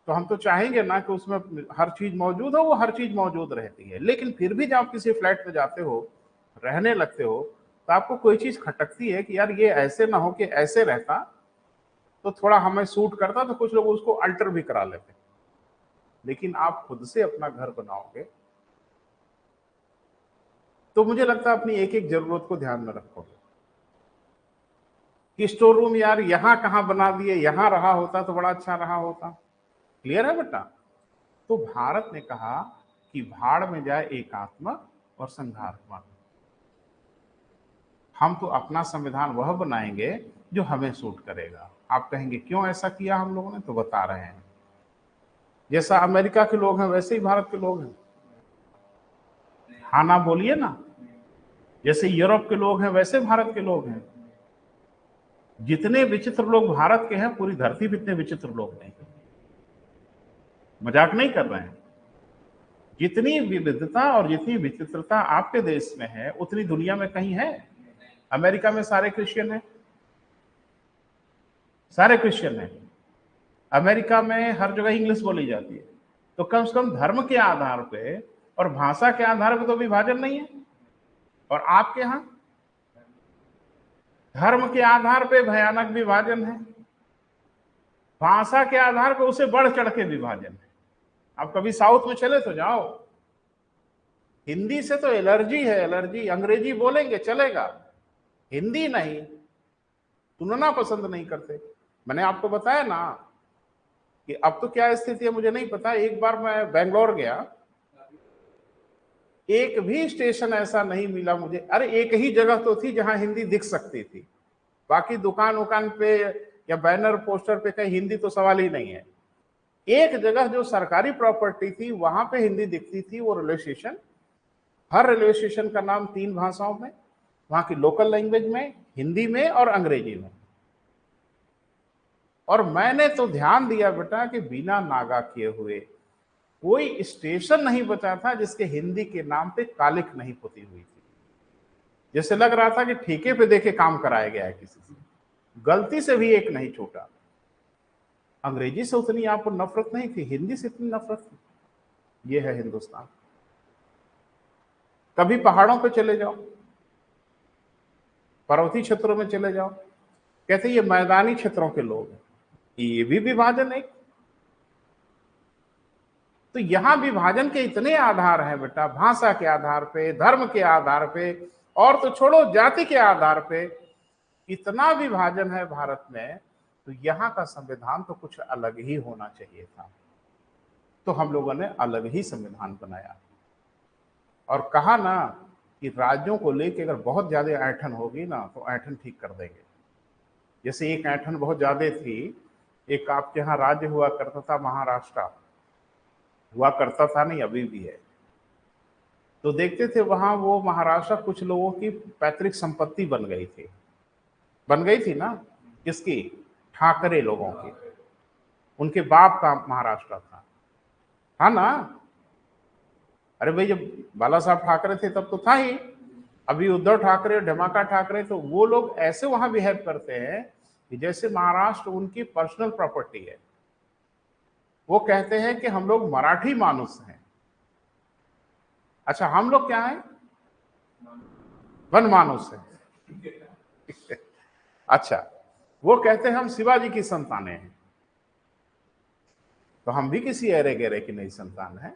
तो हम तो चाहेंगे ना कि उसमें हर चीज मौजूद हो, वो हर चीज मौजूद रहती है। लेकिन फिर भी जब आप किसी फ्लैट में जाते हो, रहने लगते हो, तो आपको कोई चीज खटकती है कि यार ये ऐसे ना हो कि ऐसे रहता तो थोड़ा हमें सूट करता, तो कुछ लोग उसको अल्टर भी करा लेते। लेकिन आप खुद से अपना घर बनाओगे तो मुझे लगता है अपनी एक एक जरूरत को ध्यान में रखोगे कि स्टोर रूम यार यहां कहां बना दिए, यहां रहा होता तो बड़ा अच्छा रहा होता। क्लियर है बेटा? तो भारत ने कहा कि भाड़ में जाए एकात्मक और संघात्मक, हम तो अपना संविधान वह बनाएंगे जो हमें सूट करेगा। आप कहेंगे क्यों ऐसा किया हम लोगों ने, तो बता रहे हैं। जैसा अमेरिका के लोग हैं वैसे ही भारत के लोग हैं। हाँ ना बोलिए ना। जैसे यूरोप के लोग हैं वैसे भारत के लोग हैं। जितने विचित्र लोग भारत के हैं, पूरी धरती पे इतने विचित्र लोग नहीं। मजाक नहीं कर रहे हैं। जितनी विविधता और जितनी विचित्रता आपके देश में है, उतनी दुनिया में कहीं है? अमेरिका में सारे क्रिश्चियन हैं, सारे क्रिश्चियन हैं। अमेरिका में हर जगह इंग्लिश बोली जाती है। तो कम से कम धर्म के आधार पे और भाषा के आधार पे तो विभाजन नहीं है। और आपके यहां धर्म के आधार पे भयानक विभाजन है, भाषा के आधार पे उसे बढ़ चढ़ के विभाजन है। आप कभी साउथ में चले तो जाओ, हिंदी से तो एलर्जी है, एलर्जी। अंग्रेजी बोलेंगे चलेगा, हिंदी नहीं, सुनना पसंद नहीं करते। मैंने आपको बताया ना कि अब तो क्या स्थिति है मुझे नहीं पता। एक बार मैं बेंगलोर गया, एक भी स्टेशन ऐसा नहीं मिला मुझे। अरे एक ही जगह तो थी जहां हिंदी दिख सकती थी, बाकी दुकान उकान पे या बैनर पोस्टर पे कहीं हिंदी तो सवाल ही नहीं है। एक जगह जो सरकारी प्रॉपर्टी थी वहां पे हिंदी दिखती थी, वो रेलवे स्टेशन। हर रेलवे स्टेशन का नाम 3 भाषाओं में, वहां की लोकल लैंग्वेज में, हिंदी में और अंग्रेजी में। और मैंने तो ध्यान दिया बेटा कि बिना नागा किए हुए कोई स्टेशन नहीं बचा था जिसके हिंदी के नाम पे कालिक नहीं पुती हुई थी। जैसे लग रहा था कि ठेके पे देके काम कराया गया है किसी से, गलती से भी एक नहीं छूटा। अंग्रेजी से उतनी आपको नफरत नहीं थी, हिंदी से इतनी नफरत थी। ये है हिंदुस्तान। कभी पहाड़ों पे चले जाओ, पर्वतीय क्षेत्रों में चले जाओ, कहते ये मैदानी क्षेत्रों के लोग हैं। ये भी विभाजन है। तो यहां विभाजन के इतने आधार हैं बेटा, भाषा के आधार पे, धर्म के आधार पे, और तो छोड़ो जाति के आधार पे इतना विभाजन है भारत में। तो यहाँ का संविधान तो कुछ अलग ही होना चाहिए था। तो हम लोगों ने अलग ही संविधान बनाया और कहा ना कि राज्यों को लेके अगर बहुत ज्यादा ऐंठन होगी ना तो ऐंठन ठीक कर देंगे। जैसे एक ऐंठन बहुत ज्यादा थी, एक आपके यहाँ राज्य हुआ करता था महाराष्ट्र, हुआ करता था नहीं अभी भी है। तो देखते थे वहां वो महाराष्ट्र कुछ लोगों की पैतृक संपत्ति बन गई थी ना, किसकी? ठाकरे लोगों की। उनके बाप का महाराष्ट्र था ना। अरे भाई जब बाला साहब ठाकरे थे तब तो था ही। अभी उद्धव ठाकरे और धमाका ठाकरे, तो वो लोग ऐसे वहां बिहेव करते हैं कि जैसे महाराष्ट्र उनकी पर्सनल प्रॉपर्टी है। वो कहते हैं कि हम लोग मराठी मानुस हैं। अच्छा, हम लोग क्या हैं? वन मानुस है। अच्छा, वो कहते हैं हम शिवाजी की संतानें हैं। तो हम भी किसी अरे गहरे की नहीं संतान है,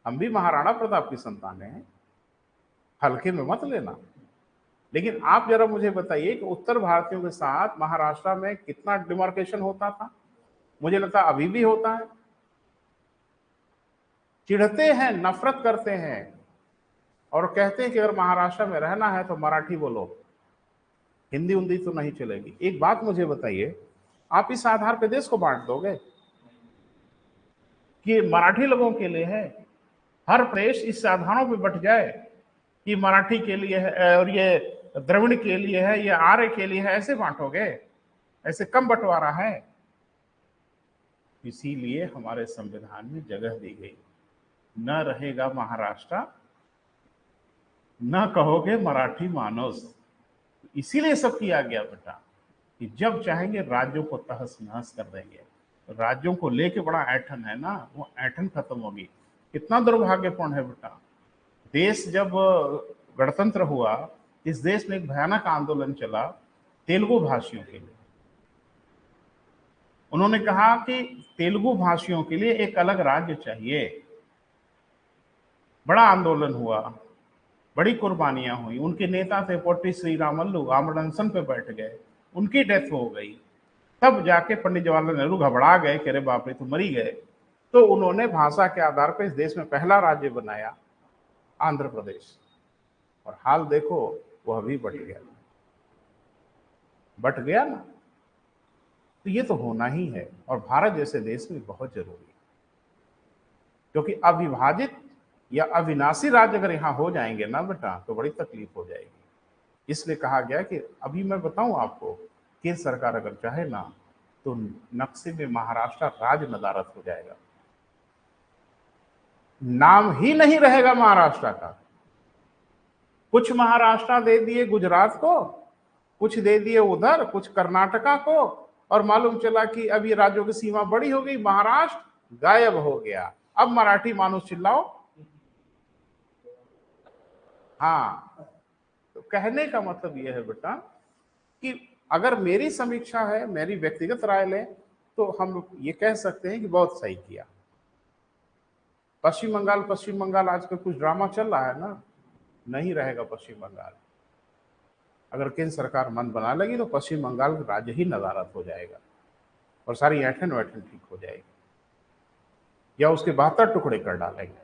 हम भी महाराणा प्रताप की संतानें हैं, हल्के में मत लेना। लेकिन आप जरा मुझे बताइए कि उत्तर भारतीयों के साथ महाराष्ट्र में कितना डिमार्केशन होता था? मुझे लगता है अभी भी होता है। चिढ़ते हैं, नफरत करते हैं और कहते हैं कि अगर महाराष्ट्र में रहना है तो मराठी बोलो, हिंदी उंदी तो नहीं चलेगी। एक बात मुझे बताइए, आप इस आधार पे देश को बांट दोगे कि मराठी लोगों के लिए है? हर प्रदेश इस आधारों पे बट जाए कि मराठी के लिए है और ये द्रविड़ के लिए है, ये आर्य के लिए है, ऐसे बांटोगे? ऐसे कम बंटवारा है। इसीलिए हमारे संविधान में जगह दी गई, न रहेगा महाराष्ट्र, न कहोगे मराठी मानस। इसीलिए सब किया गया बेटा कि जब चाहेंगे राज्यों को तहस नहस कर देंगे। राज्यों को लेके बड़ा ऐंठन है ना, वो ऐंठन खत्म होगी। कितना दुर्भाग्यपूर्ण है बेटा, देश जब गणतंत्र हुआ, इस देश में एक भयानक आंदोलन चला तेलुगु भाषियों के लिए। उन्होंने कहा कि तेलुगु भाषियों के लिए एक अलग राज्य चाहिए। बड़ा आंदोलन हुआ, बड़ी कुर्बानियां हुई। उनके नेता थे पोट्टी श्रीरामल्लू, आमरण अनशन पे बैठ गए, उनकी डेथ हो गई। तब जाके पंडित जवाहरलाल नेहरू घबरा गए कि अरे बाप रे, तो मरी गए। तो उन्होंने भाषा के आधार पर इस देश में पहला राज्य बनाया, आंध्र प्रदेश। और हाल देखो, वो अभी बट गया ना। तो ये तो होना ही है और भारत जैसे देश में बहुत जरूरी है, क्योंकि अविभाजित या अविनाशी राज्य अगर यहां हो जाएंगे ना बेटा तो बड़ी तकलीफ हो जाएगी। इसलिए कहा गया कि अभी मैं बताऊं आपको, केंद्र सरकार अगर चाहे ना तो नक्शे में महाराष्ट्र राज्य नदारत हो जाएगा, नाम ही नहीं रहेगा महाराष्ट्र का। कुछ महाराष्ट्र दे दिए गुजरात को, कुछ दे दिए उधर, कुछ कर्नाटका को, और मालूम चला कि अब ये राज्यों की सीमा बड़ी हो गई, महाराष्ट्र गायब हो गया। अब मराठी मानुस चिल्लाओ। हाँ, तो कहने का मतलब यह है बेटा कि अगर मेरी समीक्षा है, मेरी व्यक्तिगत राय लें तो हम ये कह सकते हैं कि बहुत सही किया। पश्चिम बंगाल आजकल कुछ ड्रामा चल रहा है ना, नहीं रहेगा पश्चिम बंगाल। अगर केंद्र सरकार मन बना लगी तो पश्चिम बंगाल राज्य ही नदारत हो जाएगा और सारी ऐठन वैठन ठीक हो जाएगी, या उसके 72 टुकड़े कर डालेंगे।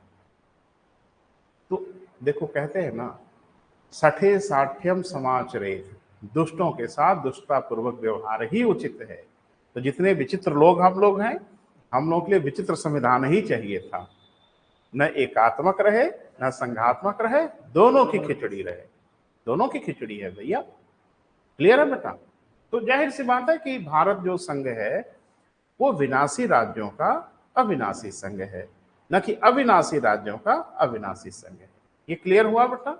तो देखो, कहते हैं ना, सठे साठ्यम समाचरेत, दुष्टों के साथ दुष्टता पूर्वक व्यवहार ही उचित है। तो जितने विचित्र लोग हम लोग हैं, हम लोग के लिए विचित्र संविधान ही चाहिए था। न एकात्मक रहे न संघात्मक रहे, दोनों की खिचड़ी रहे। दोनों की खिचड़ी है भैया, क्लियर है बेटा? तो जाहिर सी बात है कि भारत जो संघ है वो विनाशी राज्यों का अविनाशी संघ है, न कि अविनाशी राज्यों का अविनाशी संघ है। ये क्लियर हुआ बेटा?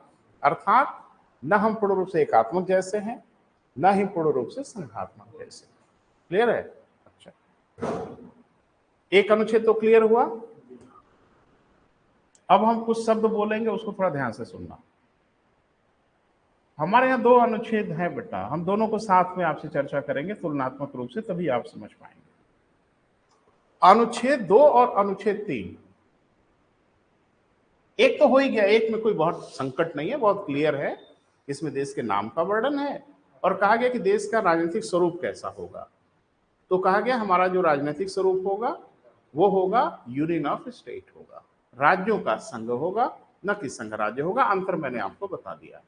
अर्थात न हम पूर्ण रूप से एकात्मक जैसे हैं, न ही पूर्ण रूप से संघात्मक जैसे। क्लियर है? अच्छा, एक अनुच्छेद तो क्लियर हुआ। अब हम कुछ शब्द बोलेंगे, उसको थोड़ा ध्यान से सुनना। हमारे यहाँ 2 अनुच्छेद हैं बेटा, हम दोनों को साथ में आपसे चर्चा करेंगे तुलनात्मक रूप से, तभी आप समझ पाएंगे। अनुच्छेद 2 और अनुच्छेद 3, एक तो हो ही गया, एक में कोई बहुत संकट नहीं है, बहुत क्लियर है। इसमें देश के नाम का वर्णन है और कहा गया कि देश का राजनीतिक स्वरूप कैसा होगा। तो कहा गया हमारा जो राजनीतिक स्वरूप होगा वो होगा यूनियन ऑफ स्टेट होगा, राज्यों का संघ होगा, न कि संघ राज्य होगा। अंतर मैंने आपको बता दिया।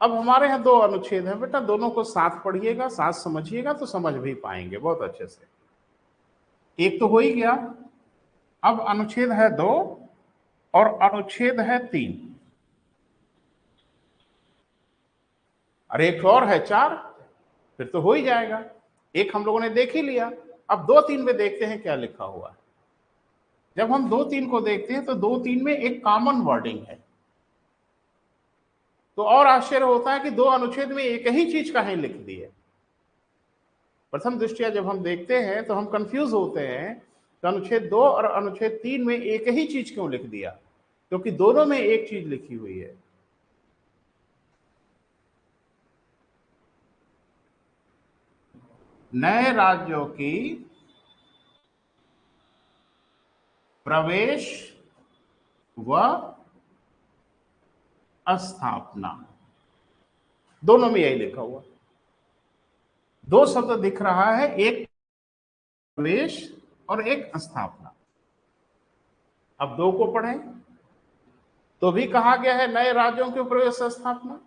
अब हमारे यहाँ 2 अनुच्छेद हैं बेटा, दोनों को साथ पढ़िएगा, साथ समझिएगा तो समझ भी पाएंगे बहुत अच्छे से। एक तो हो ही गया, अब अनुच्छेद है 2 और अनुच्छेद है 3। अरे एक और है 4, फिर तो हो ही जाएगा। एक हम लोगों ने देख ही लिया, अब 2, 3 में देखते हैं क्या लिखा हुआ है। जब हम 2, 3 को देखते हैं तो 2, 3 में एक कॉमन वर्डिंग है। तो और आश्चर्य होता है कि 2 अनुच्छेद में एक ही चीज कहीं लिख दी है। प्रथम दृष्टया जब हम देखते हैं तो हम कंफ्यूज होते हैं कि अनुच्छेद 2 और अनुच्छेद 3 में एक ही चीज क्यों लिख दिया, क्योंकि दोनों में एक चीज लिखी हुई है। नए राज्यों की प्रवेश व स्थापना, दोनों में यही लिखा हुआ। 2 शब्द दिख रहा है, एक प्रवेश और एक स्थापना। अब 2 को पढ़ें तो भी कहा गया है नए राज्यों की प्रवेश स्थापना,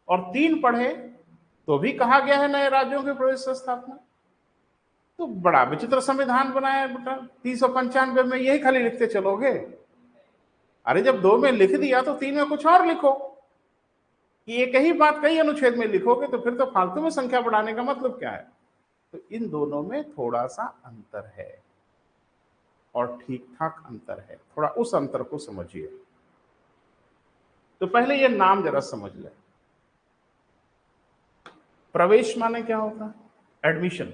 और 3 पढ़े तो भी कहा गया है नए राज्यों की प्रवेश स्थापना। तो बड़ा विचित्र संविधान बनाया बेटा। 395 में यही खाली लिखते चलोगे? अरे जब 2 में लिख दिया तो 3 में कुछ और लिखो। कि एक ही बात कई अनुच्छेद में लिखोगे तो फिर तो फालतू में संख्या बढ़ाने का मतलब क्या है। तो इन दोनों में थोड़ा सा अंतर है और ठीक ठाक अंतर है, थोड़ा उस अंतर को समझिए। तो पहले ये नाम जरा समझ ले। प्रवेश माने क्या होता है? एडमिशन।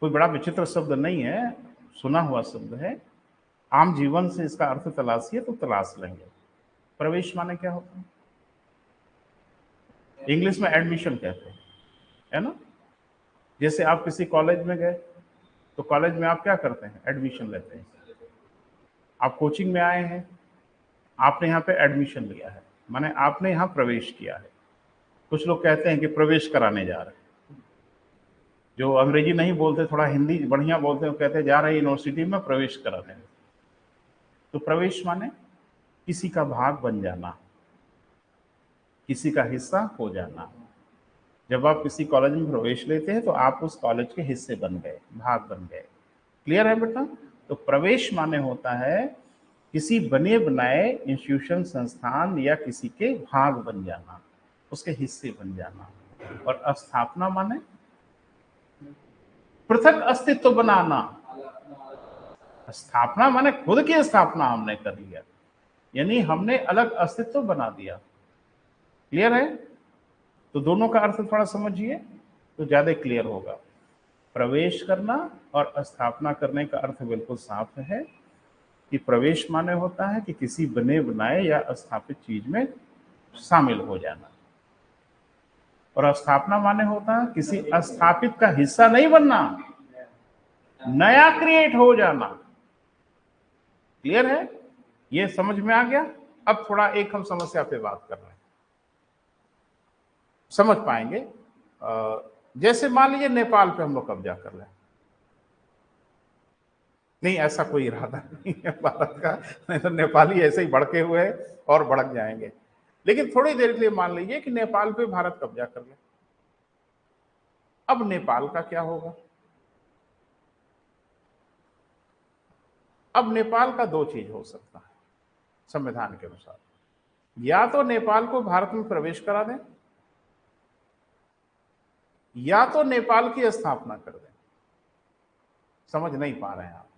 कोई बड़ा विचित्र शब्द नहीं है, सुना हुआ शब्द है। आम जीवन से इसका अर्थ तलाशिए तो तलाश लेंगे। प्रवेश माने क्या होता है? इंग्लिश में एडमिशन कहते हैं, है ना। जैसे आप किसी कॉलेज में गए तो कॉलेज में आप क्या करते हैं? एडमिशन लेते हैं। आप कोचिंग में आए हैं, आपने यहाँ पे एडमिशन लिया है, माने आपने यहाँ प्रवेश किया है। कुछ लोग कहते हैं कि प्रवेश कराने जा रहे हैं। जो अंग्रेजी नहीं बोलते, थोड़ा हिंदी बढ़िया बोलते हैं, वो कहते हैं जा रहे हैं यूनिवर्सिटी में प्रवेश कराने। तो प्रवेश माने किसी का भाग बन जाना, किसी का हिस्सा हो जाना। जब आप किसी कॉलेज में प्रवेश लेते हैं तो आप उस कॉलेज के हिस्से बन गए, भाग बन गए। क्लियर है बेटा? तो प्रवेश माने होता है किसी बने बनाए इंस्टीट्यूशन, संस्थान या किसी के भाग बन जाना, उसके हिस्से बन जाना। और स्थापना माने पृथक अस्तित्व बनाना। स्थापना माने खुद की स्थापना हमने कर लिया, यानी हमने अलग अस्तित्व बना दिया। क्लियर है? तो दोनों का अर्थ थोड़ा समझिए तो ज्यादा क्लियर होगा। प्रवेश करना और स्थापना करने का अर्थ बिल्कुल साफ है कि प्रवेश माने होता है कि किसी बने बनाए या स्थापित चीज में शामिल हो जाना, और स्थापना माने होता है किसी स्थापित का हिस्सा नहीं बनना, नया क्रिएट हो जाना। क्लियर है? ये समझ में आ गया? अब थोड़ा एक हम समस्या पे बात कर रहे हैं, समझ पाएंगे। जैसे मान लीजिए नेपाल पे हम लोग कब्जा कर लें। नहीं, ऐसा कोई इरादा नहीं है भारत का, नहीं तो नेपाली ऐसे ही भड़के हुए हैं और भड़क जाएंगे। लेकिन थोड़ी देर के लिए मान लीजिए कि नेपाल पे भारत कब्जा कर ले। अब नेपाल का क्या होगा? अब नेपाल का 2 चीज हो सकता है संविधान के अनुसार। या तो नेपाल को भारत में प्रवेश करा दें, या तो नेपाल की स्थापना कर दें। समझ नहीं पा रहे हैं आप,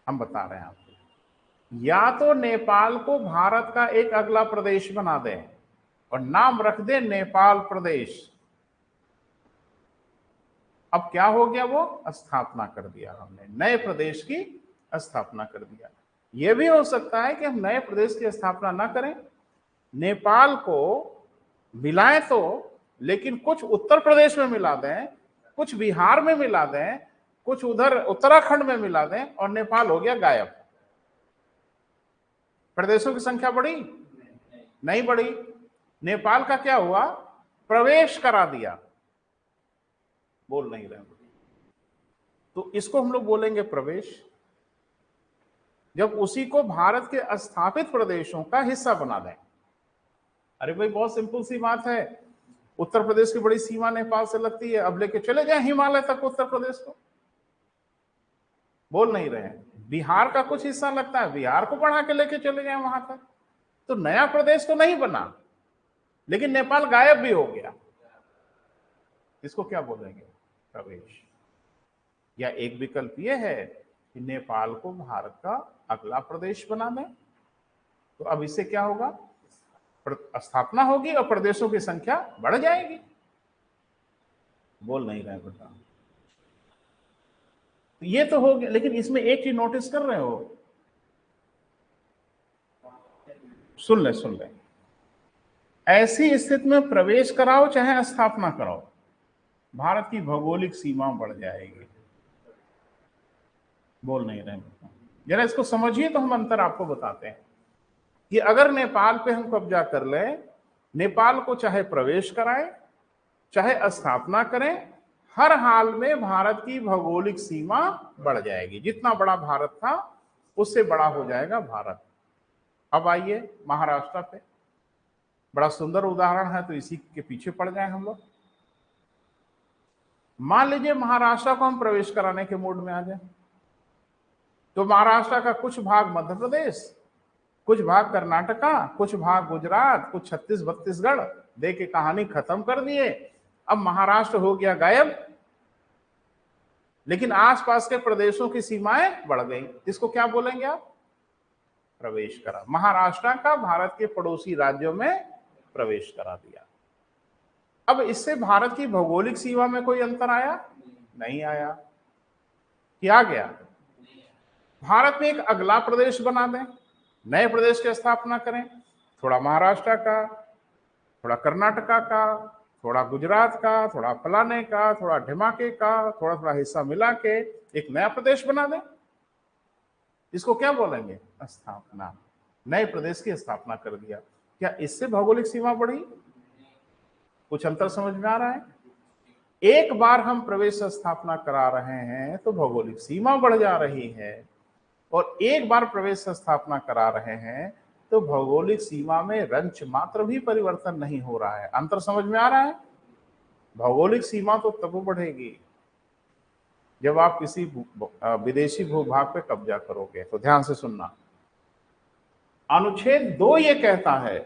हम बता रहे हैं आपको। या तो नेपाल को भारत का एक अगला प्रदेश बना दें और नाम रख दें नेपाल प्रदेश। अब क्या हो गया? वो स्थापना कर दिया हमने, नए प्रदेश की स्थापना कर दिया। यह भी हो सकता है कि हम नए प्रदेश की स्थापना ना करें, नेपाल को मिलाएं तो, लेकिन कुछ उत्तर प्रदेश में मिला दें, कुछ बिहार में मिला दें, कुछ उधर उत्तराखंड में मिला दें, और नेपाल हो गया गायब। प्रदेशों की संख्या बढ़ी? नहीं बढ़ी। नेपाल का क्या हुआ? प्रवेश करा दिया। बोल नहीं रहे। तो इसको हम लोग बोलेंगे प्रवेश। जब उसी को भारत के स्थापित प्रदेशों का हिस्सा बना दें। अरे भाई, बहुत सिंपल सी बात है। उत्तर प्रदेश की बड़ी सीमा नेपाल से लगती है, अब लेके चले जाए हिमालय तक उत्तर प्रदेश को। बोल नहीं रहे हैं। बिहार का कुछ हिस्सा लगता है, बिहार को बढ़ा के लेके चले जाए वहां तक। तो नया प्रदेश तो नहीं बना, लेकिन नेपाल गायब भी हो गया। इसको क्या बोलेंगे? प्रवेश। या एक विकल्प यह है कि नेपाल को भारत का अगला प्रदेश बना दें। तो अब इससे क्या होगा? स्थापना होगी और प्रदेशों की संख्या बढ़ जाएगी। बोल नहीं रहे बेटा। ये तो हो गया, लेकिन इसमें एक चीज नोटिस कर रहे हो? सुन ले। ऐसी स्थिति में प्रवेश कराओ चाहे स्थापना कराओ, भारत की भौगोलिक सीमा बढ़ जाएगी। बोल नहीं रहे बेटा। जरा इसको समझिए तो हम अंतर आपको बताते हैं कि अगर नेपाल पे हम कब्जा कर लें, नेपाल को चाहे प्रवेश कराएं चाहे स्थापना करें, हर हाल में भारत की भौगोलिक सीमा बढ़ जाएगी। जितना बड़ा भारत था उससे बड़ा हो जाएगा भारत। अब आइए महाराष्ट्र पे, बड़ा सुंदर उदाहरण है, तो इसी के पीछे पड़ जाए हम लोग। मान लीजिए महाराष्ट्र को हम प्रवेश कराने के मूड में आ जाए, तो महाराष्ट्र का कुछ भाग मध्य प्रदेश, कुछ भाग कर्नाटका, कुछ भाग गुजरात, कुछ छत्तीसगढ़ दे के कहानी खत्म कर दिए। अब महाराष्ट्र हो गया गायब, लेकिन आसपास के प्रदेशों की सीमाएं बढ़ गई। इसको क्या बोलेंगे आप? प्रवेश करा। महाराष्ट्र का भारत के पड़ोसी राज्यों में प्रवेश करा दिया। अब इससे भारत की भौगोलिक सीमा में कोई अंतर आया? नहीं आया। क्या गया? भारत में एक अगला प्रदेश बना दें, नए प्रदेश की स्थापना करें, थोड़ा महाराष्ट्र का, थोड़ा कर्नाटका का, थोड़ा गुजरात का, थोड़ा फलाने का, थोड़ा ढिमाके का, थोड़ा थोड़ा हिस्सा मिला के एक नया प्रदेश बना दें। इसको क्या बोलेंगे? स्थापना। नए प्रदेश की स्थापना कर दिया। क्या इससे भौगोलिक सीमा बढ़ी? कुछ अंतर समझ में आ रहा है? एक बार हम प्रवेश स्थापना करा रहे हैं तो भौगोलिक सीमा बढ़ जा रही है, और एक बार प्रवेश स्थापना करा रहे हैं तो भौगोलिक सीमा में रंच मात्र भी परिवर्तन नहीं हो रहा है। अंतर समझ में आ रहा है? भौगोलिक सीमा तो तब बढ़ेगी जब आप किसी विदेशी भूभाग पे कब्जा करोगे। तो ध्यान से सुनना, अनुच्छेद 2 ये कहता है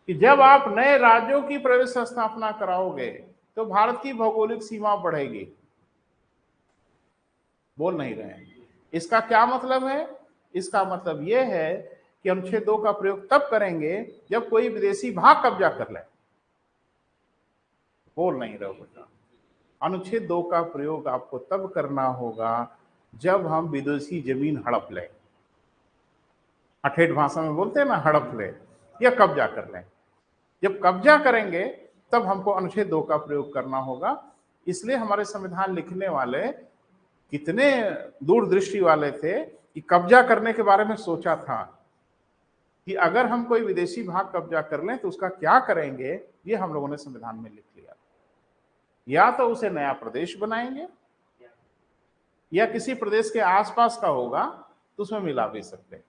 कि जब आप नए राज्यों की प्रवेश स्थापना कराओगे तो भारत की भौगोलिक सीमा बढ़ेगी। बोल नहीं रहे हैं। इसका क्या मतलब है? इसका मतलब यह है कि अनुच्छेद 2 का प्रयोग तब करेंगे जब कोई विदेशी भाग कब्जा कर ले। बोल नहीं रहे बेटा। अनुच्छेद 2 का प्रयोग आपको तब करना होगा जब हम विदेशी जमीन हड़प लें। अठेठ भाषा में बोलते हैं ना, हड़प ले या कब्जा कर लें। जब कब्जा करेंगे तब हमको अनुच्छेद 2 का प्रयोग करना होगा। इसलिए हमारे संविधान लिखने वाले कितने दूरदृष्टि वाले थे कि कब्जा करने के बारे में सोचा था कि अगर हम कोई विदेशी भाग कब्जा कर लें तो उसका क्या करेंगे। ये हम लोगों ने संविधान में लिख लिया। या तो उसे नया प्रदेश बनाएंगे, या किसी प्रदेश के आसपास का होगा तो उसमें मिला भी सकते हैं।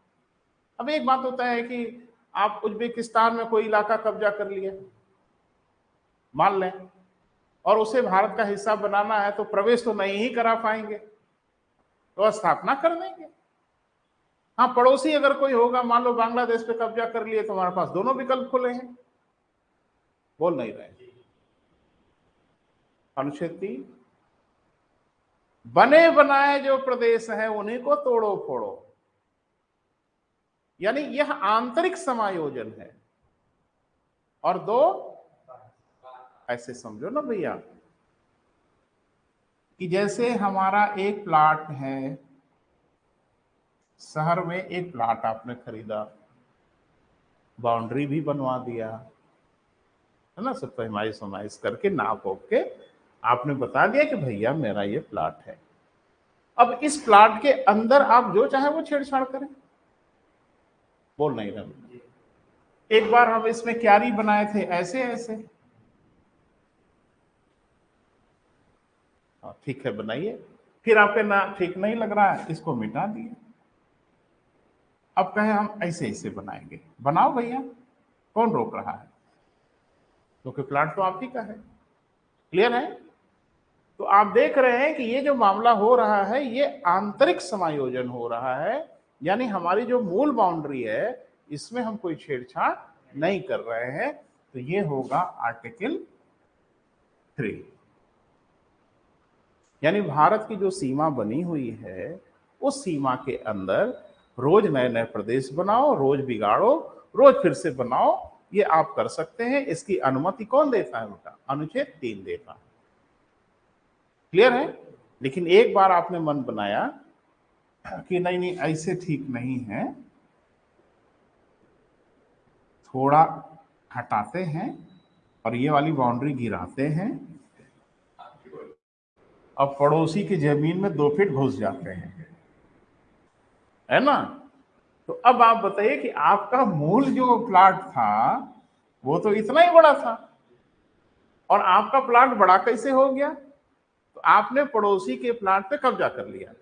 अब एक बात होता है कि आप उज्बेकिस्तान में कोई इलाका कब्जा कर लिए, मान लें, और उसे भारत का हिस्सा बनाना है, तो प्रवेश तो नहीं ही करा पाएंगे, तो स्थापना कर देंगे। हाँ, पड़ोसी अगर कोई होगा, मान लो बांग्लादेश पे कब्जा कर लिए, तो हमारे पास दोनों विकल्प खुले हैं। बोल नहीं रहे। अनुच्छेद 3, बने बनाए जो प्रदेश हैं उन्हीं को तोड़ो फोड़ो, यानी यह आंतरिक समायोजन है। और 2, ऐसे समझो ना भैया कि जैसे हमारा एक प्लाट है शहर में एक प्लाट आपने खरीदा, बाउंड्री भी बनवा दिया, है ना, सब पैमाइश वमाइश करके नाप ओप के आपने बता दिया कि भैया मेरा ये प्लाट है। अब इस प्लाट के अंदर आप जो चाहे वो छेड़छाड़ करें, बोल नहीं रहे। एक बार हम इसमें क्यारी बनाए थे ऐसे ऐसे, ठीक है बनाइए, फिर आपके ना ठीक नहीं लग रहा है, इसको मिटा दिए। अब कहें हम ऐसे ऐसे बनाएंगे, बनाओ भैया, कौन रोक रहा है, क्योंकि प्लाट तो आप ही का है। क्लियर है? तो आप देख रहे हैं कि ये जो मामला हो रहा है ये आंतरिक समायोजन हो रहा है, यानी हमारी जो मूल बाउंड्री है इसमें हम कोई छेड़छाड़ नहीं कर रहे हैं। तो ये होगा आर्टिकल 3। यानी भारत की जो सीमा बनी हुई है उस सीमा के अंदर रोज नए नए प्रदेश बनाओ, रोज बिगाड़ो, रोज फिर से बनाओ, ये आप कर सकते हैं। इसकी अनुमति कौन देता है बेटा? अनुच्छेद 3 देता है। क्लियर है? लेकिन एक बार आपने मन बनाया कि नहीं नहीं ऐसे ठीक नहीं है, थोड़ा हटाते हैं और ये वाली बाउंड्री गिराते हैं, अब पड़ोसी की जमीन में 2 फीट घुस जाते हैं, है ना? तो अब आप बताइए कि आपका मूल जो प्लाट था वो तो इतना ही बड़ा था, और आपका प्लाट बड़ा कैसे हो गया? तो आपने पड़ोसी के प्लाट पे कब्जा कर लिया।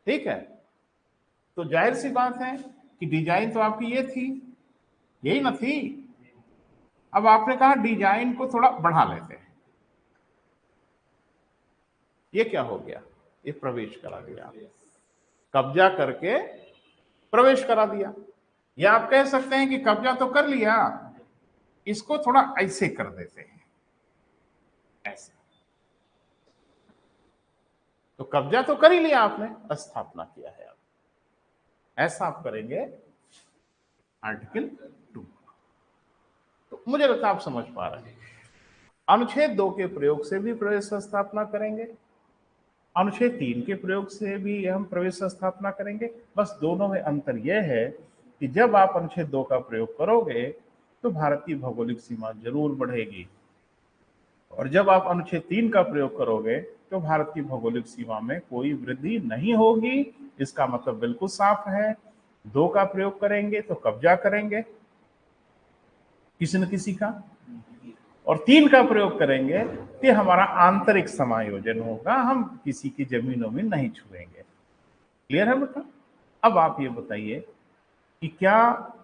ठीक है, तो जाहिर सी बात है कि डिजाइन तो आपकी ये थी, यही ना थी। अब आपने कहा डिजाइन को थोड़ा बढ़ा लेते हैं, ये क्या हो गया? ये प्रवेश करा दिया, कब्जा करके प्रवेश करा दिया। या आप कह सकते हैं कि कब्जा तो कर लिया, इसको थोड़ा ऐसे कर देते हैं, ऐसे। तो कब्जा तो कर ही लिया आपने, स्थापना किया है। आप ऐसा आप करेंगे आर्टिकल 2। तो मुझे लगता है आप समझ पा रहे हैं। अनुच्छेद 2 के प्रयोग से भी प्रवेश स्थापना करेंगे, अनुच्छेद 3 के प्रयोग से भी हम प्रवेश स्थापना करेंगे। बस दोनों में अंतर यह है कि जब आप अनुच्छेद 2 का प्रयोग करोगे तो भारत की भौगोलिक सीमा जरूर बढ़ेगी, और जब आप अनुच्छेद 3 का प्रयोग करोगे तो भारत की भौगोलिक सीमा में कोई वृद्धि नहीं होगी। इसका मतलब बिल्कुल साफ है, 2 का प्रयोग करेंगे तो कब्जा करेंगे किसी न किसी का, और 3 का प्रयोग करेंगे तो हमारा आंतरिक समायोजन होगा, हम किसी की जमीनों में नहीं छुएंगे। क्लियर है बेटा? अब आप ये बताइए कि क्या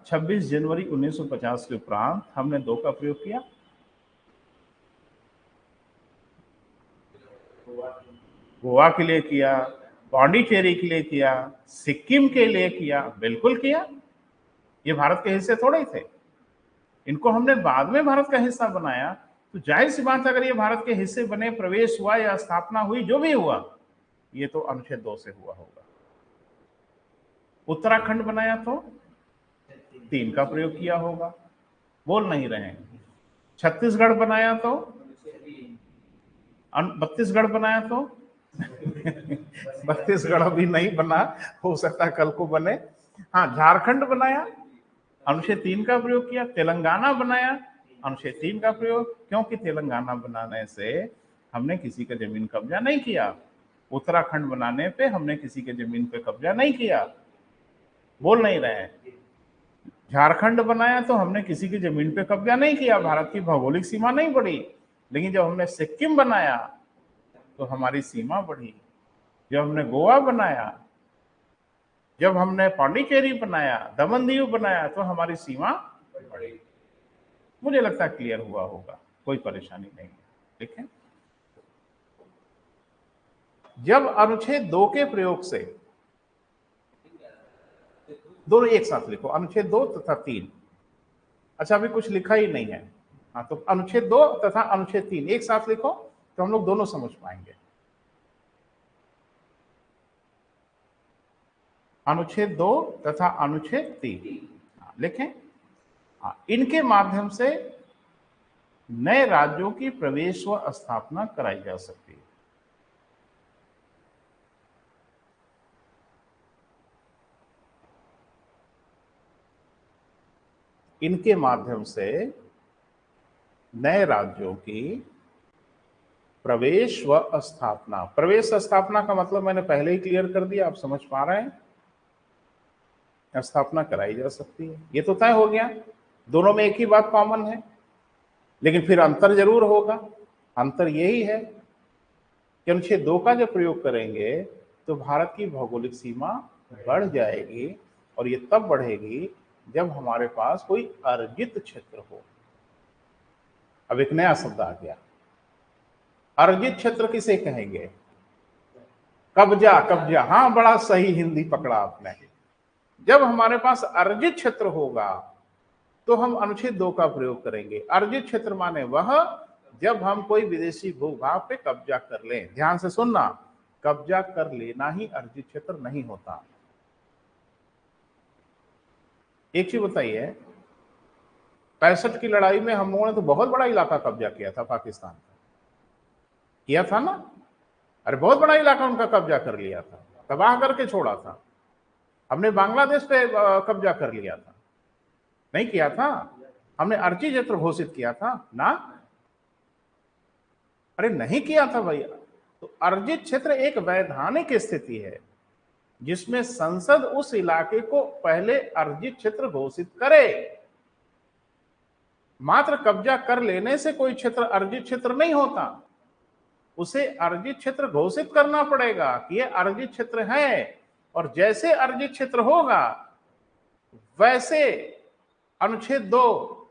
26 जनवरी 1950 के उपरांत हमने 2 का प्रयोग किया? गोवा के लिए किया, पांडिचेरी के लिए किया, सिक्किम के लिए किया, बिल्कुल किया। ये भारत के हिस्से थोड़े ही थे, इनको हमने बाद में भारत का हिस्सा बनाया। तो जाहिर सी बात है अगर ये भारत के हिस्से बने, प्रवेश हुआ या स्थापना हुई, जो भी हुआ, ये तो अनुच्छेद 2 से हुआ होगा। उत्तराखंड बनाया तो 3 का प्रयोग किया होगा, बोल नहीं रहे हैं। छत्तीसगढ़ बनाया तो, बत्तीसगढ़ बनाया तो 32गढ़ अभी नहीं बना, हो सकता है कल को बने। हाँ, झारखंड बनाया, अनुच्छेद 3 का प्रयोग किया। तेलंगाना बनाया, अनुच्छेद 3 का प्रयोग, क्योंकि तेलंगाना बनाने से हमने किसी का जमीन कब्जा नहीं किया, उत्तराखंड बनाने पे हमने किसी के जमीन पे कब्जा नहीं किया, बोल नहीं रहे हैं। झारखंड बनाया तो हमने किसी की जमीन पे कब्जा नहीं किया, भारत की भौगोलिक सीमा नहीं बढ़ी। लेकिन जब हमने सिक्किम बनाया तो हमारी सीमा बढ़ी, जब हमने गोवा बनाया, जब हमने पांडिचेरी बनाया, दमन दीव बनाया, तो हमारी सीमा बढ़ी। मुझे लगता है क्लियर हुआ होगा, कोई परेशानी नहीं है। ठीक है, जब अनुच्छेद 2 के प्रयोग से, दोनों एक साथ लिखो, अनुच्छेद 2 तथा 3। अच्छा, अभी कुछ लिखा ही नहीं है। हाँ, तो अनुच्छेद 2 तथा अनुच्छेद 3 एक साथ लिखो तो हम लोग दोनों समझ पाएंगे। अनुच्छेद 2 तथा अनुच्छेद 3 लिखें। इनके माध्यम से नए राज्यों की प्रवेश व स्थापना कराई जा सकती है। इनके माध्यम से नए राज्यों की प्रवेश व स्थापना। प्रवेश स्थापना का मतलब मैंने पहले ही क्लियर कर दिया, आप समझ पा रहे हैं। स्थापना कराई जा सकती है, ये तो तय हो गया, दोनों में एक ही बात कॉमन है। लेकिन फिर अंतर जरूर होगा। अंतर यही है कि अनुच्छेद 2 का जब प्रयोग करेंगे तो भारत की भौगोलिक सीमा बढ़ जाएगी, और ये तब बढ़ेगी जब हमारे पास कोई अर्जित क्षेत्र हो। अब एक नया शब्द आ गया, अर्जित क्षेत्र किसे कहेंगे? कब्जा। कब्जा, हाँ, बड़ा सही हिंदी पकड़ा आपने। जब हमारे पास अर्जित क्षेत्र होगा तो हम अनुच्छेद 2 का प्रयोग करेंगे। अर्जित क्षेत्र माने वह जब हम कोई विदेशी भूभाग पे कब्जा कर लें। ध्यान से सुनना, कब्जा कर लेना ही अर्जित क्षेत्र नहीं होता। एक चीज बताइए, 65 की लड़ाई में हम लोगों ने तो बहुत बड़ा इलाका कब्जा किया था पाकिस्तान का, किया था ना? अरे बहुत बड़ा इलाका उनका कब्जा कर लिया था, तबाह करके छोड़ा था। हमने बांग्लादेश पे कब्जा कर लिया था, नहीं किया था? हमने अर्जित क्षेत्र घोषित किया था ना? अरे नहीं किया था भैया। तो अर्जित क्षेत्र एक वैधानिक स्थिति है जिसमें संसद उस इलाके को पहले अर्जित क्षेत्र घोषित करे। मात्र कब्जा कर लेने से कोई क्षेत्र अर्जित क्षेत्र नहीं होता, उसे अर्जित क्षेत्र घोषित करना पड़ेगा कि ये अर्जित क्षेत्र है। और जैसे अर्जित क्षेत्र होगा वैसे अनुच्छेद 2,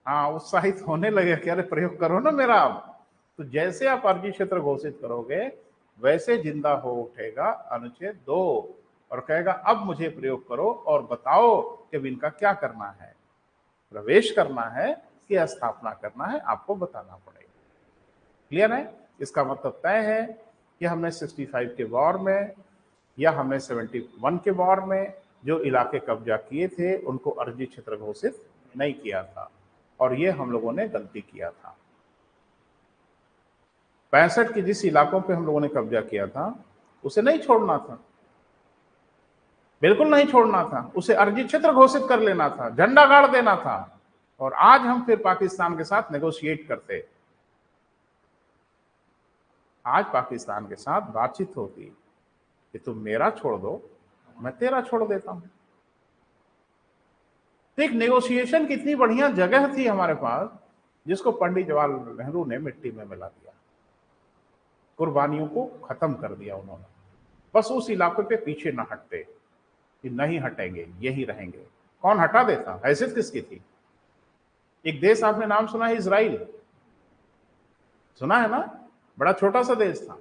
हाँ, उत्साहित होने लगे कि अरे प्रयोग करो ना मेरा। तो जैसे आप अर्जित क्षेत्र घोषित करोगे वैसे जिंदा हो उठेगा अनुच्छेद 2 और कहेगा अब मुझे प्रयोग करो और बताओ कि इनका क्या करना है, प्रवेश करना है कि स्थापना करना है, आपको बताना पड़ेगा। क्लियर है? इसका मतलब तय है कि हमने 65 के वॉर में या हमने 71 के वॉर में जो इलाके कब्जा किए थे उनको अर्जित क्षेत्र घोषित नहीं किया था, और ये हम लोगों ने गलती किया था। 65 के जिस इलाकों पे हम लोगों ने कब्जा किया था उसे नहीं छोड़ना था, बिल्कुल नहीं छोड़ना था, उसे अर्जित क्षेत्र घोषित कर लेना था, झंडा गाड़ देना था, और आज हम फिर पाकिस्तान के साथ नेगोशिएट करते। आज पाकिस्तान के साथ बातचीत होती कि तुम मेरा छोड़ दो, मैं तेरा छोड़ देता हूं। तो एक नेगोशिएशन की इतनी बढ़िया जगह थी हमारे पास जिसको पंडित जवाहरलाल नेहरू ने मिट्टी में मिला दिया, कुर्बानियों को खत्म कर दिया उन्होंने। बस उस इलाके पे पीछे ना हटते कि नहीं हटेंगे, यही रहेंगे। कौन हटा देता? हैसियत किसकी थी? एक देश आपने नाम सुना है, इजराइल, सुना है ना? बड़ा छोटा सा देश था,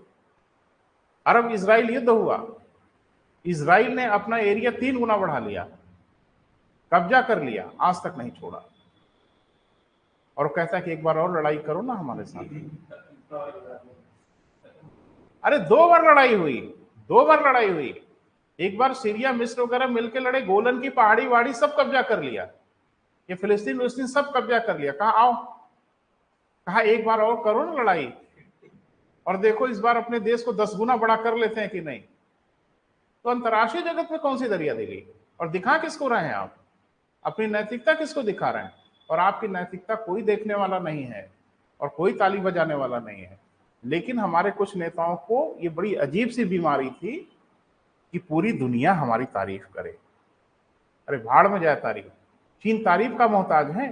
अरब इजराइल युद्ध हुआ, इजराइल ने अपना एरिया 3 गुना बढ़ा लिया, कब्जा कर लिया, आज तक नहीं छोड़ा। और कहता है कि एक बार और लड़ाई करो ना हमारे साथ। अरे 2 बार लड़ाई हुई, 2 बार लड़ाई हुई। एक बार सीरिया मिस्र वगैरह मिलकर लड़े, गोलन की पहाड़ी वहाड़ी सब कब्जा कर लिया, ये फिलिस्तीन सब कब्जा कर लिया। कहा आओ, कहा एक बार और करो ना लड़ाई, और देखो इस बार अपने देश को 10 गुना बड़ा कर लेते हैं कि नहीं। तो अंतर्राष्ट्रीय जगत में कौन सी दरिया दी गई? और दिखा किसको रहे हैं आप? अपनी नैतिकता किसको दिखा रहे हैं? और आपकी नैतिकता कोई देखने वाला नहीं है और कोई ताली बजाने वाला नहीं है। लेकिन हमारे कुछ नेताओं को ये बड़ी अजीब सी बीमारी थी कि पूरी दुनिया हमारी तारीफ करे। अरे भाड़ में जाए तारीफ, चीन तारीफ का मोहताज है।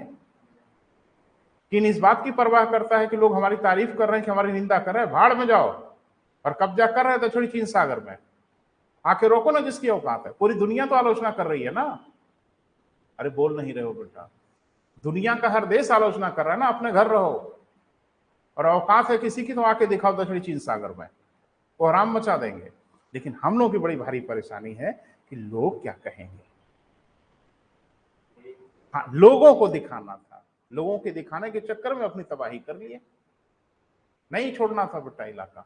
चीन इस बात की परवाह करता है कि लोग हमारी तारीफ कर रहे हैं कि हमारी निंदा कर रहे हैं? भाड़ में जाओ। और कब्जा कर रहे हैं दक्षिणी चीन सागर में, आके रोको ना जिसकी औकात है। पूरी दुनिया तो आलोचना कर रही है ना। अरे बोल नहीं रहे हो बेटा, दुनिया का हर देश आलोचना कर रहा है ना, अपने घर रहो। और औकात है किसी की तो आके दिखाओ दक्षिणी चीन सागर में, वो आराम मचा देंगे। लेकिन हम लोगों की बड़ी भारी परेशानी है कि लोग क्या कहेंगे। हाँ, लोगों को दिखाना था, लोगों के दिखाने के चक्कर में अपनी तबाही कर लिए। नहीं छोड़ना था बेटा इलाका।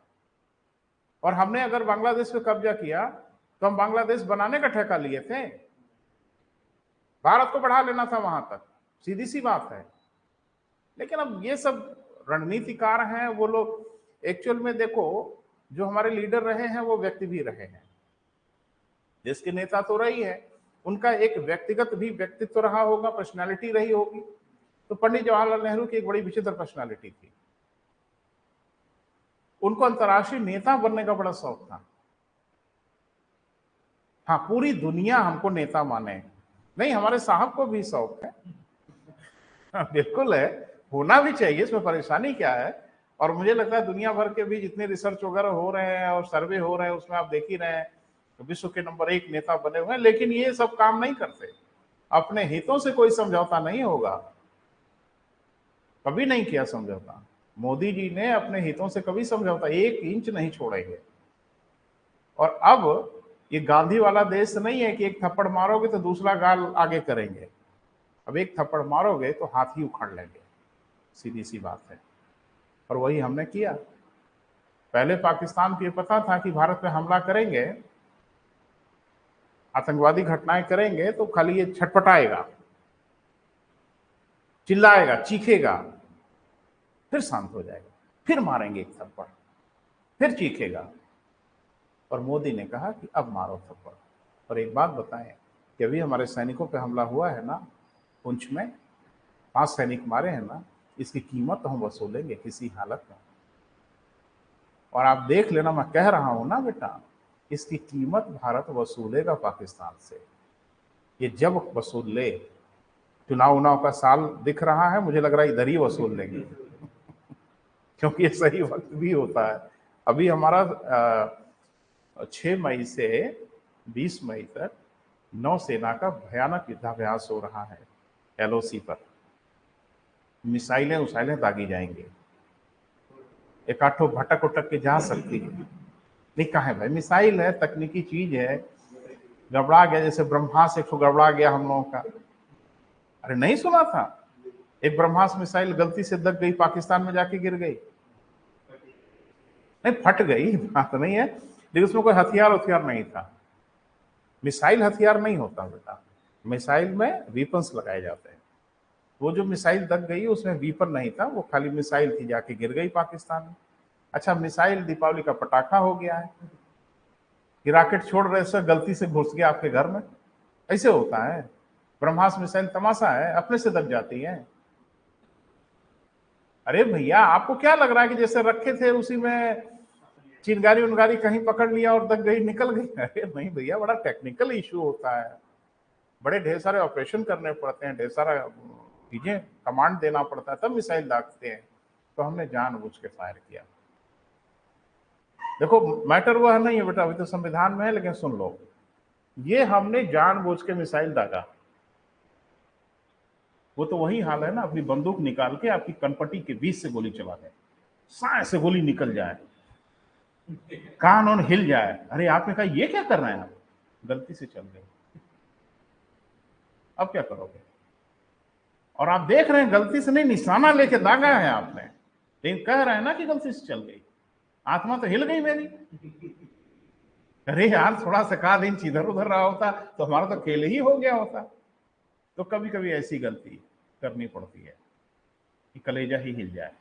और हमने अगर बांग्लादेश पे कब्जा किया तो हम बांग्लादेश बनाने का ठेका लिए थे, भारत को बढ़ा लेना था वहां तक, सीधी सी बात है। लेकिन अब ये सब रणनीतिकार हैं वो लोग। एक्चुअल में देखो, जो हमारे लीडर रहे हैं वो व्यक्ति भी रहे हैं, देश के नेता तो रही है, उनका एक व्यक्तिगत भी व्यक्तित्व रहा होगा, पर्सनालिटी रही होगी। तो पंडित जवाहरलाल नेहरू की एक बड़ी विचित्र पर्सनालिटी थी। उनको अंतर्राष्ट्रीय नेता बनने का बड़ा शौक था। हाँ, पूरी दुनिया हमको नेता माने। नहीं, हमारे साहब को भी शौक है। हाँ, बिल्कुल है, होना भी चाहिए, इसमें परेशानी क्या है। और मुझे लगता है दुनिया भर के भी जितने रिसर्च वगैरह हो रहे हैं और सर्वे हो रहे हैं, उसमें आप देख ही रहे हैं, तो विश्व के नंबर 1 नेता बने हुए हैं। लेकिन ये सब काम नहीं करते, अपने हितों से कोई समझौता नहीं होगा, कभी नहीं किया समझौता। मोदी जी ने अपने हितों से कभी समझौता 1 इंच नहीं छोड़ेंगे। और अब ये गांधी वाला देश नहीं है कि एक थप्पड़ मारोगे तो दूसरा गाल आगे करेंगे। अब एक थप्पड़ मारोगे तो हाथ ही उखाड़ लेंगे, सीधी सी बात है। और वही हमने किया। पहले पाकिस्तान को ये पता था कि भारत पे हमला करेंगे, आतंकवादी घटनाएं करेंगे, तो खाली ये छटपटाएगा, चिल्लाएगा, चीखेगा, फिर शांत हो जाएगा, फिर मारेंगे एक थप्पड़, फिर चीखेगा। और मोदी ने कहा कि अब मारो थप्पड़। और एक बात बताएं कि अभी हमारे सैनिकों पे हमला हुआ है ना, पुंछ में 5 सैनिक मारे हैं ना, इसकी कीमत तो हम वसूलेंगे किसी हालत में। और आप देख लेना, मैं कह रहा हूं ना बेटा, इसकी कीमत भारत वसूलेगा पाकिस्तान से। ये जब वसूल ले, चुनाव का साल दिख रहा है, मुझे लग रहा है इधर ही वसूल लेंगे क्योंकि ये सही वक्त भी होता है। अभी हमारा 6 मई से 20 मई तक नौसेना का भयानक युद्धाभ्यास हो रहा है LOC पर। मिसाइलें उसाइलें दागी जाएंगी, एक आठों भटक उटक के जा सकती है। नहीं, कहा है भाई, मिसाइल है, तकनीकी चीज है, गड़बड़ा गया, जैसे ब्रह्मास एक गड़बड़ा गया हम लोगों का। अरे नहीं सुना था, एक ब्रह्मास मिसाइल गलती से दब गई, पाकिस्तान में जाके गिर गई। नहीं, फट गई बात नहीं है, लेकिन उसमें कोई हथियार नहीं था। मिसाइल हथियार नहीं होता बेटा, मिसाइल में वीपन्स लगाए जाते हैं। वो जो मिसाइल दब गई उसमें वीपन नहीं था, वो खाली मिसाइल थी, जाके गिर गई पाकिस्तान में। अच्छा, मिसाइल दीपावली का पटाखा हो गया है कि रॉकेट छोड़ रहे से गलती से घुस गया आपके घर में, ऐसे होता है। ब्रह्मास मिसाइल तमाशा है, अपने से दब जाती है। अरे भैया, आपको क्या लग रहा है कि जैसे रखे थे उसी में चिंगारी उनगारी कहीं पकड़ लिया और दब गई, निकल गई? अरे नहीं भैया, बड़ा टेक्निकल इशू होता है, बड़े ढेर सारे ऑपरेशन करने पड़ते हैं, ढेर सारा चीजें कमांड देना पड़ता है, तब मिसाइल दागते हैं। तो हमने जानबूझ के फायर किया। देखो, मैटर वह नहीं है बेटा, अभी तो संविधान में है, लेकिन सुन लो, ये हमने जानबूझ के मिसाइल दागा। वो तो वही हाल है ना, अपनी बंदूक निकाल के आपकी कनपट्टी के बीच से गोली चला दे, साए से गोली निकल जाए, कान ऑन हिल जाए। अरे आपने कहा ये क्या कर रहे हैं आप, गलती से चल गए, अब क्या करोगे? और आप देख रहे हैं गलती से नहीं, निशाना लेके दागा है आपने, लेकिन कह रहे हैं ना कि गलती से चल गई। आत्मा तो हिल गई मेरी। अरे यार, थोड़ा सा आध इंच इधर उधर रहा होता तो हमारा तो खेल ही हो गया होता। तो कभी कभी ऐसी गलती करनी पड़ती है कि कलेजा ही हिल जाए।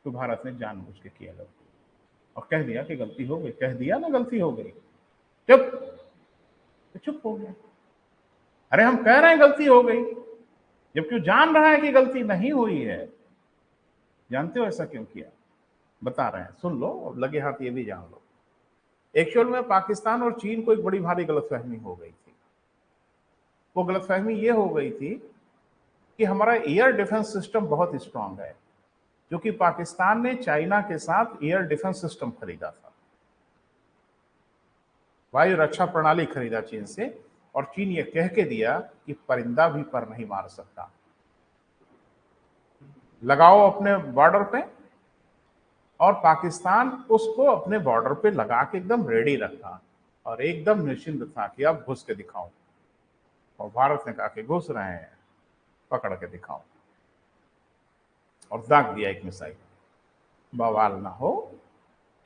तो भारत ने जानबूझ के किया गलती और कह दिया कि गलती हो गई, कह दिया ना गलती हो गई, चुप, तो चुप हो गया। अरे हम कह रहे हैं गलती हो गई, जबकि जान रहा है कि गलती नहीं हुई है। जानते हो ऐसा क्यों किया? बता रहे हैं, सुन लो, अब लगे हाथ ये भी जान लो। एक्चुअल में पाकिस्तान और चीन को एक बड़ी भारी गलतफहमी हो गई थी। वो गलतफहमी ये हो गई थी कि हमारा एयर डिफेंस सिस्टम बहुत स्ट्रांग है, क्योंकि पाकिस्तान ने चाइना के साथ एयर डिफेंस सिस्टम खरीदा था, वायु रक्षा प्रणाली खरीदा चीन से, और चीन ये कह के दिया कि परिंदा भी पर नहीं मार सकता, लगाओ अपने बॉर्डर पे। और पाकिस्तान उसको अपने बॉर्डर पे लगा के एकदम रेडी रखा और एकदम निश्चिंत था कि अब घुस के दिखाऊं। और भारत ने कहा कि घुस रहे हैं, पकड़ के दिखाओ, और दाग दिया एक मिसाइल। बवाल ना हो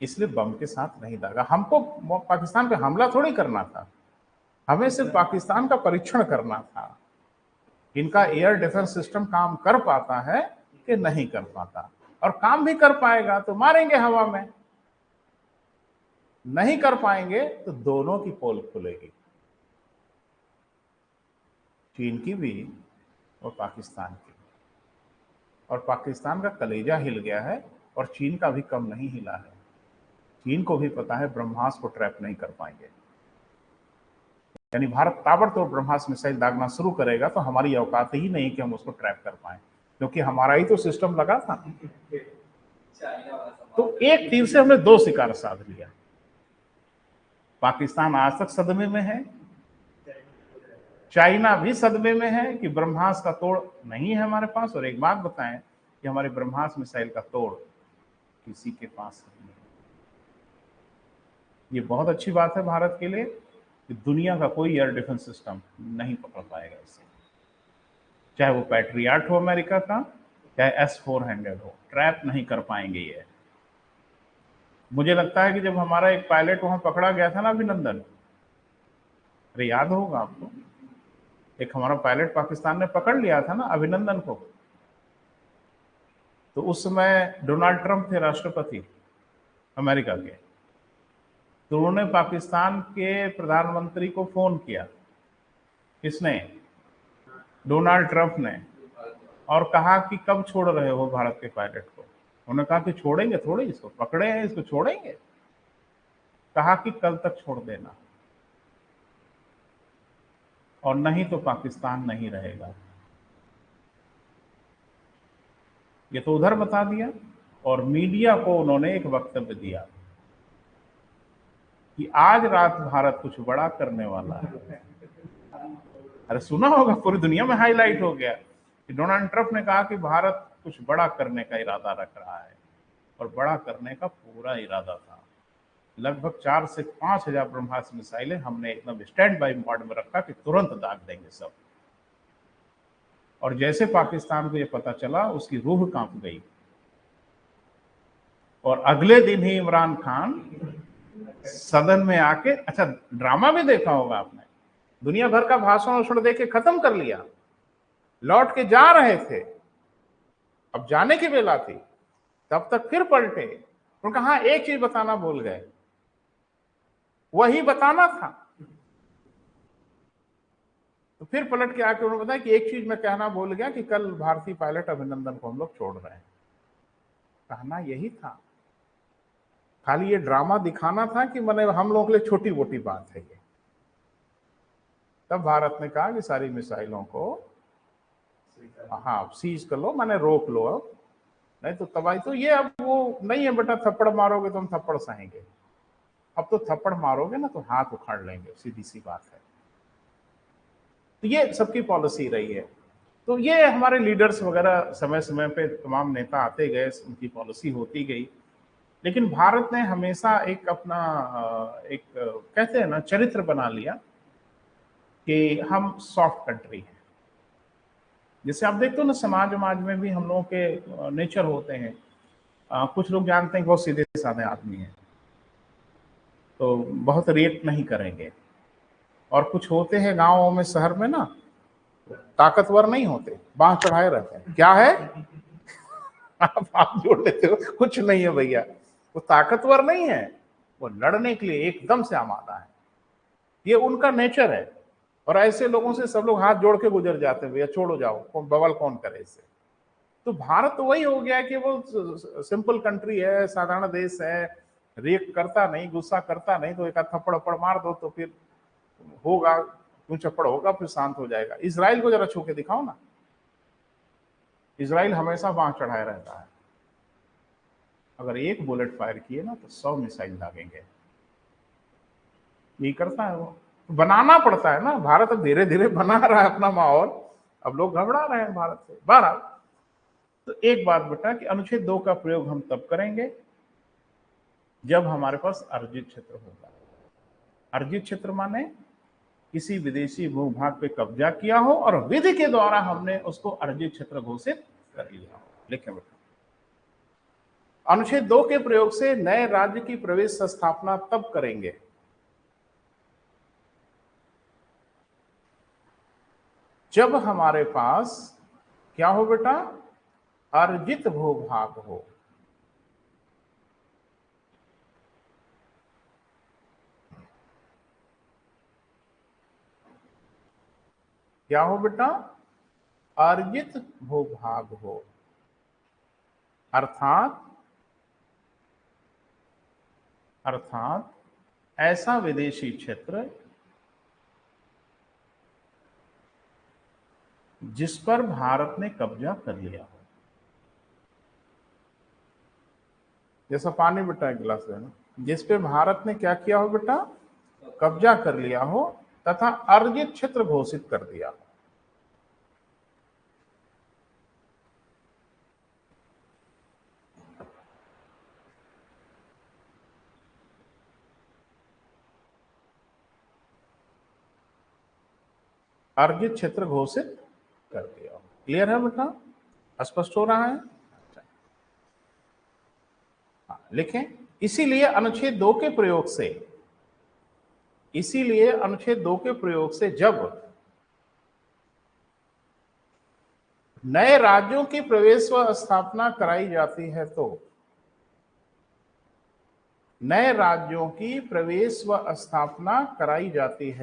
इसलिए बम के साथ नहीं दागा। हमको पाकिस्तान पे हमला थोड़ी करना था, हमें सिर्फ पाकिस्तान का परीक्षण करना था, इनका एयर डिफेंस सिस्टम काम कर पाता है कि नहीं कर पाता। और काम भी कर पाएगा तो मारेंगे हवा में, नहीं कर पाएंगे तो दोनों की पोल खुलेगी। चीन की भी और पाकिस्तान की। और पाकिस्तान का कलेजा हिल गया है और चीन का भी कम नहीं हिला है। चीन को भी पता है ब्रह्मास्त्र को ट्रैप नहीं कर पाएंगे। यानी भारत ताबड़तोड़ ब्रह्मास्त्र मिसाइल दागना शुरू करेगा तो हमारी औकात ही नहीं कि हम उसको ट्रैप कर पाए, क्योंकि हमारा ही तो सिस्टम लगा था। तो एक तीर से हमने दो शिकार साध लिया। पाकिस्तान आज तक सदमे में है, चाइना भी सदमे में है कि ब्रह्मास्त्र का तोड़ नहीं है हमारे पास। और एक बात बताएं कि हमारे ब्रह्मास्त्र मिसाइल का तोड़ किसी के पास नहीं है। ये बहुत अच्छी बात है भारत के लिए कि दुनिया का कोई एयर डिफेंस सिस्टम नहीं पकड़ पाएगा इसे, चाहे वो पैट्रियट हो अमेरिका का, चाहे S-400 हो, ट्रैप नहीं कर पाएंगे ये। मुझे लगता है कि जब हमारा एक पायलट वहां पकड़ा गया था ना, अभिनंदन, अरे याद होगा आपको, एक हमारा पायलट पाकिस्तान ने पकड़ लिया था ना, अभिनंदन को। तो उस समय डोनाल्ड ट्रंप थे राष्ट्रपति अमेरिका के। तो उन्होंने पाकिस्तान के प्रधानमंत्री को फोन किया। किसने? डोनाल्ड ट्रंप ने। और कहा कि कब छोड़ रहे हो भारत के पायलट को। उन्होंने कहा कि छोड़ेंगे थोड़ी, इसको पकड़े हैं, इसको छोड़ेंगे। कहा कि कल तक छोड़ देना, और नहीं तो पाकिस्तान नहीं रहेगा। ये तो उधर बता दिया। और मीडिया को उन्होंने एक वक्तव्य दिया कि आज रात भारत कुछ बड़ा करने वाला है। अरे सुना होगा, पूरी दुनिया में हाईलाइट हो गया कि डोनाल्ड ट्रंप ने कहा कि भारत कुछ बड़ा करने का इरादा रख रहा है। और बड़ा करने का पूरा इरादा था। लगभग 4 से 5 हजार ब्रह्मास्त्र मिसाइलें हमने एकदम स्टैंड बाई मोड में रखा कि तुरंत दाग देंगे सब। और जैसे पाकिस्तान को ये पता चला, उसकी रूह कांप गई। और अगले दिन ही इमरान खान सदन में आके, अच्छा ड्रामा भी देखा होगा आपने, दुनिया भर का भाषण दे के खत्म कर लिया। लौट के जा रहे थे, अब जाने की बेला थी, तब तक फिर पलटे। उन्होंने कहा एक चीज बताना भूल गए, वही बताना था। तो फिर पलट के आके उन्होंने बताया कि एक चीज मैं कहना भूल गया कि कल भारतीय पायलट अभिनंदन को हम लोग छोड़ रहे हैं। कहना यही था, खाली ये ड्रामा दिखाना था कि मैंने हम लोगों के लिए छोटी मोटी बात है ये। तब भारत ने कहा कि सारी मिसाइलों को हाँ सीज कर लो, मैंने रोक लो। अब नहीं तो तबाही तो ये, अब वो नहीं है बेटा, थप्पड़ मारोगे तो हम थप्पड़ सहेंगे। अब तो थप्पड़ मारोगे ना तो हाथ उखाड़ लेंगे, सीधी सी बात है। तो ये सबकी पॉलिसी रही है। तो ये हमारे लीडर्स वगैरह समय समय पे तमाम नेता आते गए, उनकी पॉलिसी होती गई। लेकिन भारत ने हमेशा एक अपना एक कहते हैं ना चरित्र बना लिया कि हम सॉफ्ट कंट्री हैं। जैसे आप देखते हो ना, समाज समाज में भी हम लोगों के नेचर होते हैं। कुछ लोग जानते हैं कि बहुत सीधे साधे आदमी हैं, तो बहुत रिएक्ट नहीं करेंगे। और कुछ होते हैं गांवों में, शहर में ना, ताकतवर नहीं होते, बांह चढ़ाए रहते हैं। क्या है? आप जोड़ लेते हो, कुछ नहीं है भैया। वो ताकतवर नहीं है, वो लड़ने के लिए एकदम से आमादा है। ये उनका नेचर है। और ऐसे लोगों से सब लोग हाथ जोड़ के गुजर जाते हैं, भैया छोड़ो जाओ, कौन बवाल कौन करे इससे। तो भारत तो वही हो गया है कि वो सिंपल कंट्री है, साधारण देश है, रिएक्ट करता नहीं, गुस्सा करता नहीं। तो एक आध थप्पड़ अप्पड़ मार दो तो फिर होगा, क्यों चप्पड़ होगा, फिर शांत हो जाएगा। इजराइल को जरा छू के दिखाओ ना, इजराइल हमेशा बांह चढ़ाए रहता है। अगर एक बुलेट फायर किए ना तो 100 मिसाइल दागेंगे। यही करता है वो। तो बनाना पड़ता है ना, भारत अब धीरे धीरे बना रहा है अपना माहौल। अब लोग घबरा रहे हैं भारत से। बहरहाल, तो एक बात बेटा कि अनुच्छेद 2 का प्रयोग हम तब करेंगे जब हमारे पास अर्जित क्षेत्र होगा। अर्जित क्षेत्र माने किसी विदेशी भूभाग पे कब्जा किया हो और विधि के द्वारा हमने उसको अर्जित क्षेत्र घोषित कर लिया हो। लिखें बेटा, अनुच्छेद 2 के प्रयोग से नए राज्य की प्रवेश स्थापना तब करेंगे जब हमारे पास क्या हो बेटा? अर्जित भूभाग हो। क्या हो बेटा? अर्जित भूभाग हो, अर्थात ऐसा विदेशी क्षेत्र जिस पर भारत ने कब्जा कर लिया हो। जैसा पानी बेटा एक गिलास लेना, जिस पे भारत ने क्या किया हो बेटा? कब्जा कर लिया हो तथा अर्जित क्षेत्र घोषित कर दिया हो। अर्जित क्षेत्र घोषित कर दिया हो। क्लियर है बेटा? स्पष्ट हो रहा है? लिखें, इसीलिए अनुच्छेद 2 के प्रयोग से जब नए राज्यों की प्रवेश व स्थापना कराई जाती है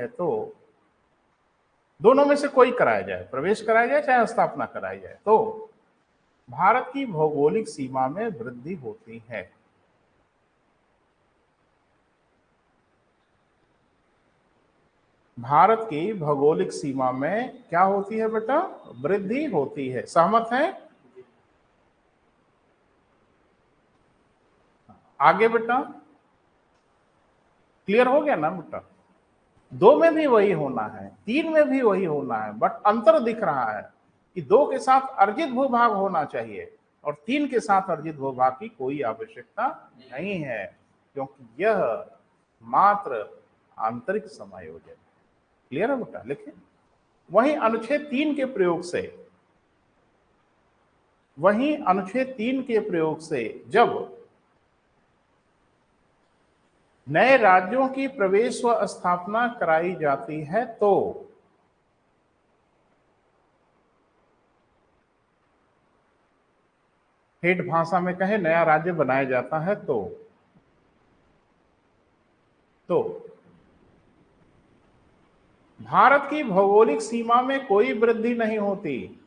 तो दोनों में से कोई कराया जाए, प्रवेश कराया जाए चाहे स्थापना कराई जाए, तो भारत की भौगोलिक सीमा में वृद्धि होती है। भारत की भौगोलिक सीमा में क्या होती है बेटा? वृद्धि होती है। सहमत हैं? आगे बेटा, क्लियर हो गया ना बेटा? 2 में भी वही होना है, 3 में भी वही होना है, बट अंतर दिख रहा है कि 2 के साथ अर्जित भूभाग होना चाहिए और 3 के साथ अर्जित भूभाग की कोई आवश्यकता नहीं है, क्योंकि यह मात्र आंतरिक समायोजन। क्लियर है बेटा? लिखें, वहीं अनुच्छेद 3 के प्रयोग से जब नए राज्यों की प्रवेश व स्थापना कराई जाती है तो ठेठ भाषा में कहे नया राज्य बनाया जाता है तो भारत की भौगोलिक सीमा में कोई वृद्धि नहीं होती।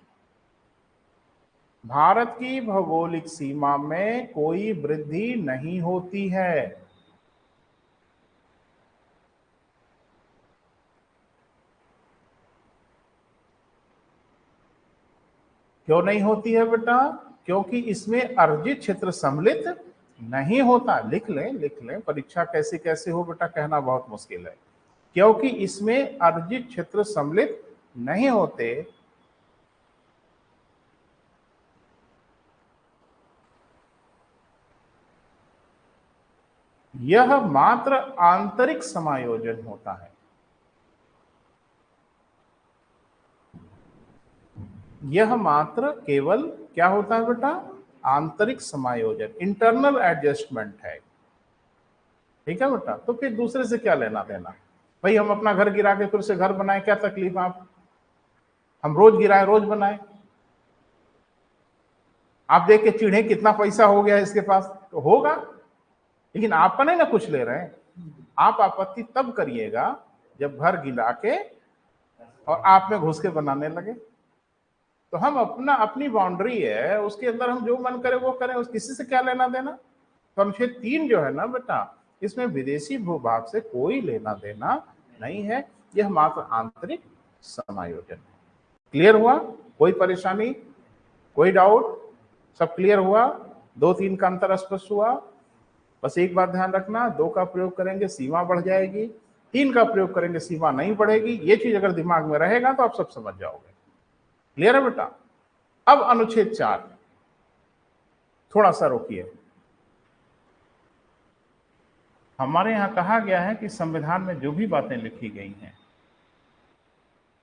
भारत की भौगोलिक सीमा में कोई वृद्धि नहीं होती है। क्यों नहीं होती है बेटा? क्योंकि इसमें अर्जित क्षेत्र सम्मिलित नहीं होता। लिख लें, परीक्षा कैसे कैसे हो बेटा कहना बहुत मुश्किल है। क्योंकि इसमें अर्जित क्षेत्र सम्मिलित नहीं होते, यह मात्र आंतरिक समायोजन होता है। यह मात्र केवल क्या होता है बेटा? आंतरिक समायोजन, इंटरनल एडजस्टमेंट है। ठीक है बेटा? तो फिर दूसरे से क्या लेना देना? भाई हम अपना घर गिरा के फिर से घर बनाए, क्या तकलीफ आप? हम रोज गिराए रोज बनाए, आप देख के चिढ़े कितना पैसा हो गया इसके पास, तो होगा, लेकिन आप नहीं ना कुछ ले रहे हैं। आप आपत्ति तब करिएगा जब घर गिरा के और आप में घुस के बनाने लगे। तो हम अपनी बाउंड्री है, उसके अंदर हम जो मन करे वो करें, उस किसी से क्या लेना देना। तो अनुच्छेद 3 जो है ना बेटा, इसमें विदेशी भूभाग से कोई लेना देना नहीं है, यह मात्र आंतरिक समायोजन है। क्लियर हुआ? कोई परेशानी, कोई डाउट? सब क्लियर हुआ? 2-3 का अंतर स्पष्ट हुआ? बस एक बात ध्यान रखना, 2 का प्रयोग करेंगे सीमा बढ़ जाएगी, 3 का प्रयोग करेंगे सीमा नहीं बढ़ेगी। ये चीज अगर दिमाग में रहेगा तो आप सब समझ जाओगे। क्लियर है बेटा? अब अनुच्छेद 4, थोड़ा सा रोकिए। हमारे यहां कहा गया है कि संविधान में जो भी बातें लिखी गई हैं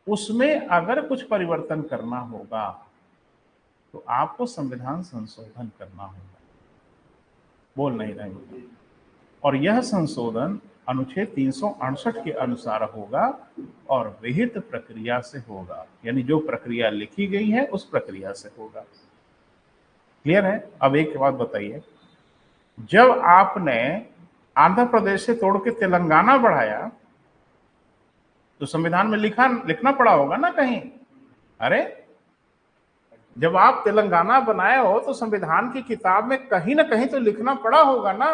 उसमें अगर कुछ परिवर्तन करना होगा तो आपको संविधान संशोधन करना होगा। बोल नहीं रहे? और यह संशोधन अनुच्छेद 368 के अनुसार होगा और विहित प्रक्रिया से होगा, यानी जो प्रक्रिया लिखी गई है उस प्रक्रिया से होगा। क्लियर है? अब एक बात बताइए, जब आपने आंध्र प्रदेश से तोड़ के तेलंगाना बढ़ाया तो संविधान में लिखना पड़ा होगा ना कहीं। अरे जब आप तेलंगाना बनाए हो तो संविधान की किताब में कहीं ना कहीं तो लिखना पड़ा होगा ना।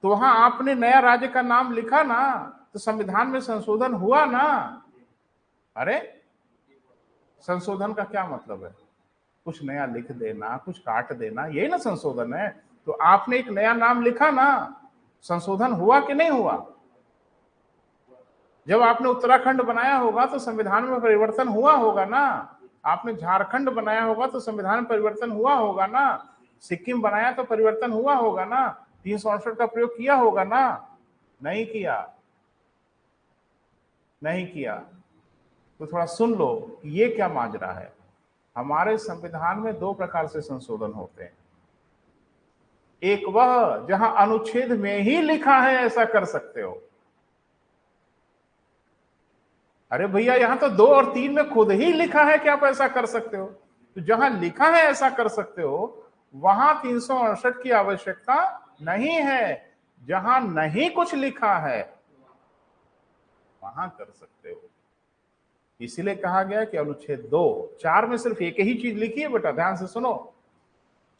तो वहां आपने नया राज्य का नाम लिखा ना, तो संविधान में संशोधन हुआ ना। अरे संशोधन का क्या मतलब है? कुछ नया लिख देना, कुछ काट देना, यही ना संशोधन है। तो आपने एक नया नाम लिखा ना, संशोधन हुआ कि नहीं हुआ? जब आपने उत्तराखंड बनाया होगा तो संविधान में परिवर्तन हुआ होगा ना। आपने झारखंड बनाया होगा तो संविधान में परिवर्तन हुआ होगा ना। सिक्किम बनाया तो परिवर्तन हुआ होगा ना। 368 का प्रयोग किया होगा ना। नहीं किया, नहीं किया। तो थोड़ा सुन लो कि ये क्या माजरा है। हमारे संविधान में दो प्रकार से संशोधन होते हैं। एक वह जहां अनुच्छेद में ही लिखा है ऐसा कर सकते हो। अरे भैया यहां तो 2 और 3 में खुद ही लिखा है कि आप ऐसा कर सकते हो। तो जहां लिखा है ऐसा कर सकते हो, वहां 368 की आवश्यकता नहीं है। जहां नहीं कुछ लिखा है वहां कर सकते हो। इसीलिए कहा गया कि अनुच्छेद 2, 4 में सिर्फ एक ही चीज लिखी है बेटा, ध्यान से सुनो।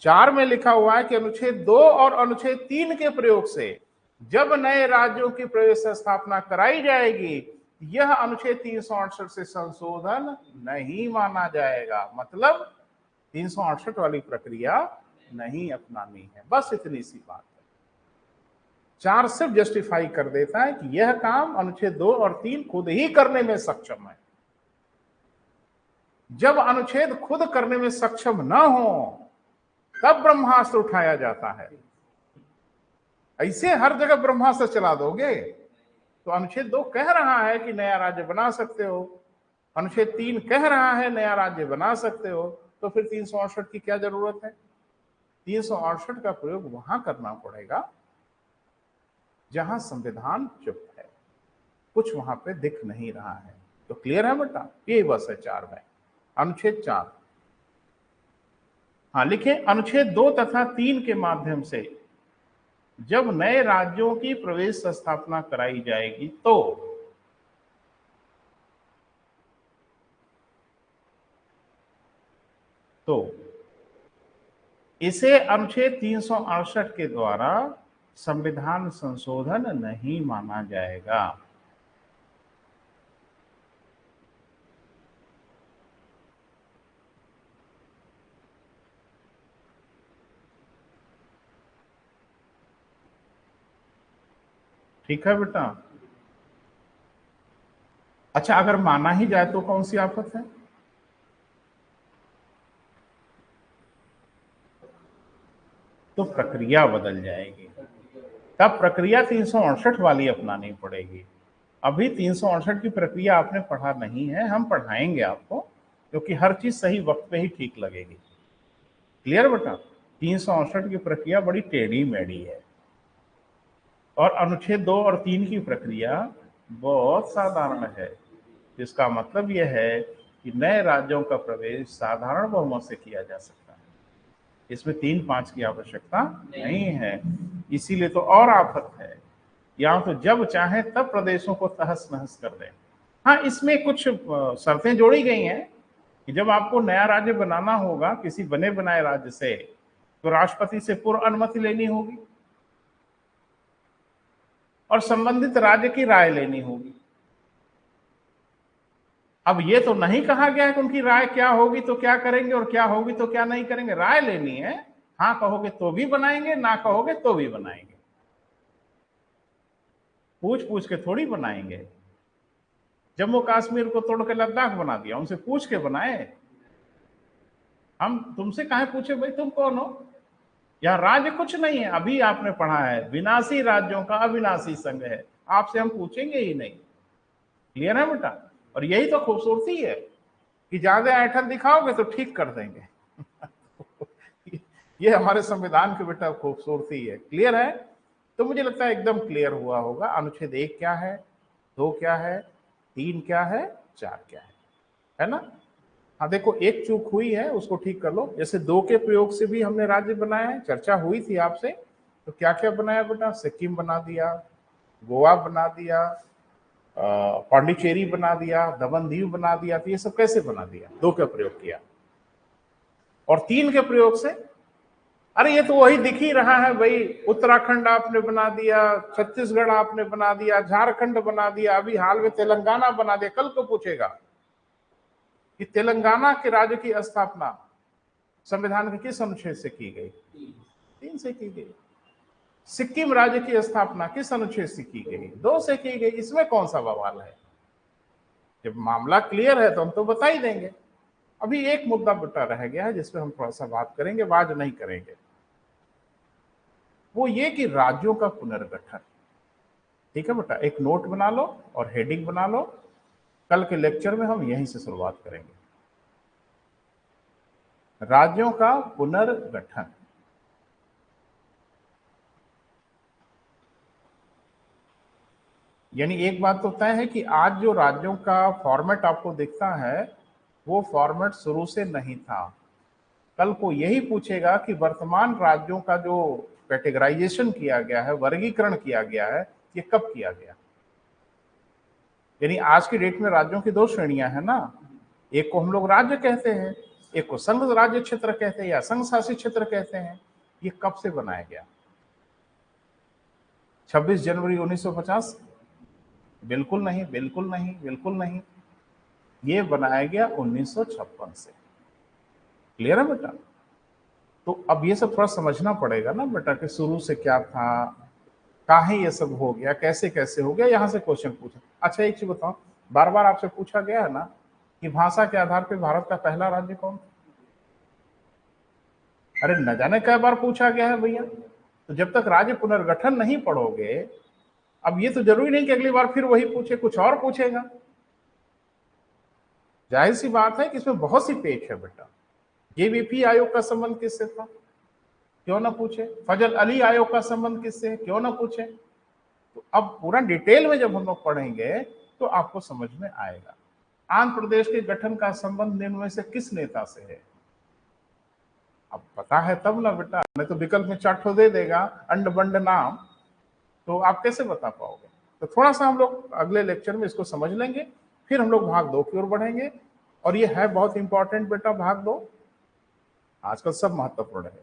4 में लिखा हुआ है कि अनुच्छेद 2 और अनुच्छेद 3 के प्रयोग से जब नए राज्यों की प्रवेश स्थापना कराई जाएगी, यह अनुच्छेद 368 से संशोधन नहीं माना जाएगा। मतलब 368 वाली प्रक्रिया नहीं अपनानी है। बस इतनी सी बात है। 4 सिर्फ जस्टिफाई कर देता है कि यह काम अनुच्छेद 2 और 3 खुद ही करने में सक्षम है। जब अनुच्छेद खुद करने में सक्षम न हो तब ब्रह्मास्त्र उठाया जाता है। ऐसे हर जगह ब्रह्मास्त्र चला दोगे तो अनुच्छेद 2 कह रहा है कि नया राज्य बना सकते हो, अनुच्छेद 3 कह रहा है नया राज्य बना सकते हो, तो फिर 368 की क्या जरूरत है? 368 का प्रयोग वहां करना पड़ेगा जहां संविधान चुप है, कुछ वहां पे दिख नहीं रहा है। तो क्लियर है बेटा? ये बस है 4 में, अनुच्छेद 4। हाँ लिखे, अनुच्छेद 2 तथा 3 के माध्यम से जब नए राज्यों की प्रवेश स्थापना कराई जाएगी तो इसे अनुच्छेद 368 के द्वारा संविधान संशोधन नहीं माना जाएगा। ठीक है बेटा? अच्छा अगर माना ही जाए तो कौन सी आफत है? तो प्रक्रिया बदल जाएगी, तब प्रक्रिया 368 वाली अपनानी पड़ेगी। अभी 368 की प्रक्रिया आपने पढ़ा नहीं है, हम पढ़ाएंगे आपको, क्योंकि हर चीज सही वक्त पे ही ठीक लगेगी। क्लियर बेटा? 368 की प्रक्रिया बड़ी टेढ़ी मेढ़ी है और अनुच्छेद 2 और 3 की प्रक्रिया बहुत साधारण है। जिसका मतलब यह है कि नए राज्यों का प्रवेश साधारण बहुमत से किया जा सकता है, इसमें 3/5 की आवश्यकता नहीं है। इसीलिए तो और आफत है, या तो जब चाहे तब प्रदेशों को तहस नहस कर दें। हाँ इसमें कुछ शर्तें जोड़ी गई हैं कि जब आपको नया राज्य बनाना होगा किसी बने बनाए राज्य से, तो राष्ट्रपति से पूर्व अनुमति लेनी होगी और संबंधित राज्य की राय लेनी होगी। अब ये तो नहीं कहा गया है कि उनकी राय क्या होगी तो क्या करेंगे और क्या होगी तो क्या नहीं करेंगे। राय लेनी है, हाँ कहोगे तो भी बनाएंगे, ना कहोगे तो भी बनाएंगे। पूछ पूछ के थोड़ी बनाएंगे। जम्मू कश्मीर को तोड़ के लद्दाख बना दिया, उनसे पूछ के बनाए। हम तुमसे काहे पूछे भाई तुम कौन हो? यह राज्य कुछ नहीं है, अभी आपने पढ़ा है विनाशी राज्यों का अविनाशी संघ है, आपसे हम पूछेंगे ही नहीं। क्लियर है बेटा? और यही तो खूबसूरती है कि ज्यादा ऐठन दिखाओगे तो ठीक कर देंगे। ये हमारे संविधान की बेटा खूबसूरती है। क्लियर है? तो मुझे लगता है एकदम क्लियर हुआ होगा अनुच्छेद 1 क्या है, 2 क्या है, 3 क्या है, 4 क्या है ना? हाँ देखो एक चूक हुई है उसको ठीक कर लो। जैसे 2 के प्रयोग से भी हमने राज्य बनाया है, चर्चा हुई थी आपसे। तो क्या क्या बनाया बेटा? सिक्किम बना दिया, गोवा बना दिया, पांडिचेरी बना दिया, दमन दीव बना दिया, तो ये सब कैसे बना दिया? 2 का प्रयोग किया। और 3 के प्रयोग से, अरे ये तो वही दिख ही रहा है भाई, उत्तराखंड आपने बना दिया, छत्तीसगढ़ आपने बना दिया, झारखंड बना दिया, अभी हाल में तेलंगाना बना दिया। कल को पूछेगा कि तेलंगाना के राज्य की स्थापना संविधान के किस अनुच्छेद से की गई? 3 से की गई। सिक्किम राज्य की स्थापना किस अनुच्छेद से की गई? 2 से की गई। इसमें कौन सा बवाल है? जब मामला क्लियर है तो हम तो बता ही देंगे। अभी एक मुद्दा बेटा रह गया है जिसपे हम थोड़ा सा बात करेंगे, आज नहीं करेंगे, वो ये कि राज्यों का पुनर्गठन। ठीक है बेटा, एक नोट बना लो और हेडिंग बना लो, कल के लेक्चर में हम यहीं से शुरुआत करेंगे। राज्यों का पुनर्गठन। यानी एक बात तो तय है कि आज जो राज्यों का फॉर्मेट आपको दिखता है वो फॉर्मेट शुरू से नहीं था। कल को यही पूछेगा कि वर्तमान राज्यों का जो कैटेगराइजेशन किया गया है, वर्गीकरण किया गया है, ये कब किया गया? यानी आज की डेट में राज्यों की 2 श्रेणियां हैं ना, एक को हम लोग राज्य कहते हैं, एक को संघ राज्य क्षेत्र कहते हैं या संघ शासित क्षेत्र कहते हैं। ये कब से बनाया गया? 26 जनवरी 1950? बिल्कुल नहीं, बिल्कुल नहीं, बिल्कुल नहीं। ये बनाया गया 1956 से। क्लियर है बेटा? तो अब ये सब थोड़ा समझना पड़ेगा ना बेटा कि शुरू से क्या था, काहे ये सब हो गया, कैसे कैसे हो गया, यहां से क्वेश्चन पूछा। अच्छा एक चीज बताओ, बार बार आपसे पूछा गया है ना कि भाषा के आधार पर भारत का पहला राज्य कौन? अरे न जाने कई बार पूछा गया है भैया। तो जब तक राज्य पुनर्गठन नहीं पढ़ोगे, अब ये तो जरूरी नहीं कि अगली बार फिर वही पूछे, कुछ और पूछेगा। जाहिर सी बात है कि इसमें बहुत सी पेच है बेटा। जेवीपी आयोग का संबंध किससे था? क्यों ना पूछे। फजल अली आयोग का संबंध किससे है? क्यों ना पूछे। तो अब पूरा डिटेल में जब हम लोग पढ़ेंगे तो आपको समझ में आएगा। आंध्र प्रदेश के गठन का संबंध निम्न में से किस नेता से है? अब पता है तब ना बेटा, नहीं तो विकल्प में 4 ठो दे देगा अंड बंड नाम, तो आप कैसे बता पाओगे? तो थोड़ा सा हम लोग अगले लेक्चर में इसको समझ लेंगे, फिर हम लोग भाग 2 की ओर बढ़ेंगे। और ये है बहुत इंपॉर्टेंट बेटा भाग 2, आजकल सब महत्वपूर्ण है,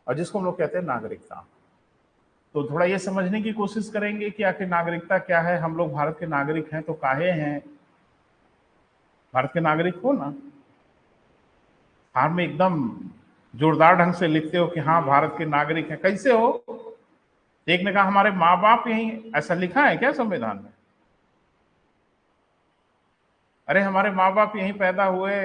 और जिसको हम लोग कहते हैं नागरिकता। तो थोड़ा ये समझने की कोशिश करेंगे कि आखिर नागरिकता क्या है। हम लोग भारत के नागरिक हैं तो काहे हैं? भारत के नागरिक हो ना, फॉर्म में एकदम जोरदार ढंग से लिखते हो कि हाँ भारत के नागरिक हैं। कैसे हो? एक ने कहा हमारे माँ बाप यहीं, ऐसा लिखा है क्या संविधान में? अरे हमारे माँ बाप यहीं पैदा हुए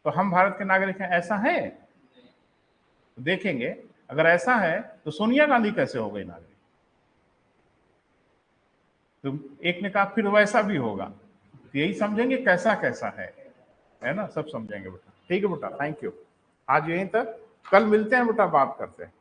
तो हम भारत के नागरिक हैं, ऐसा है? तो देखेंगे, अगर ऐसा है तो सोनिया गांधी कैसे हो गई नागरिक? तो एक ने कहा फिर वैसा भी होगा। तो यही समझेंगे कैसा कैसा है ना, सब समझेंगे बेटा। ठीक है बेटा, थैंक यू। आज यहीं तक, कल मिलते हैं बेटा, बात करते हैं।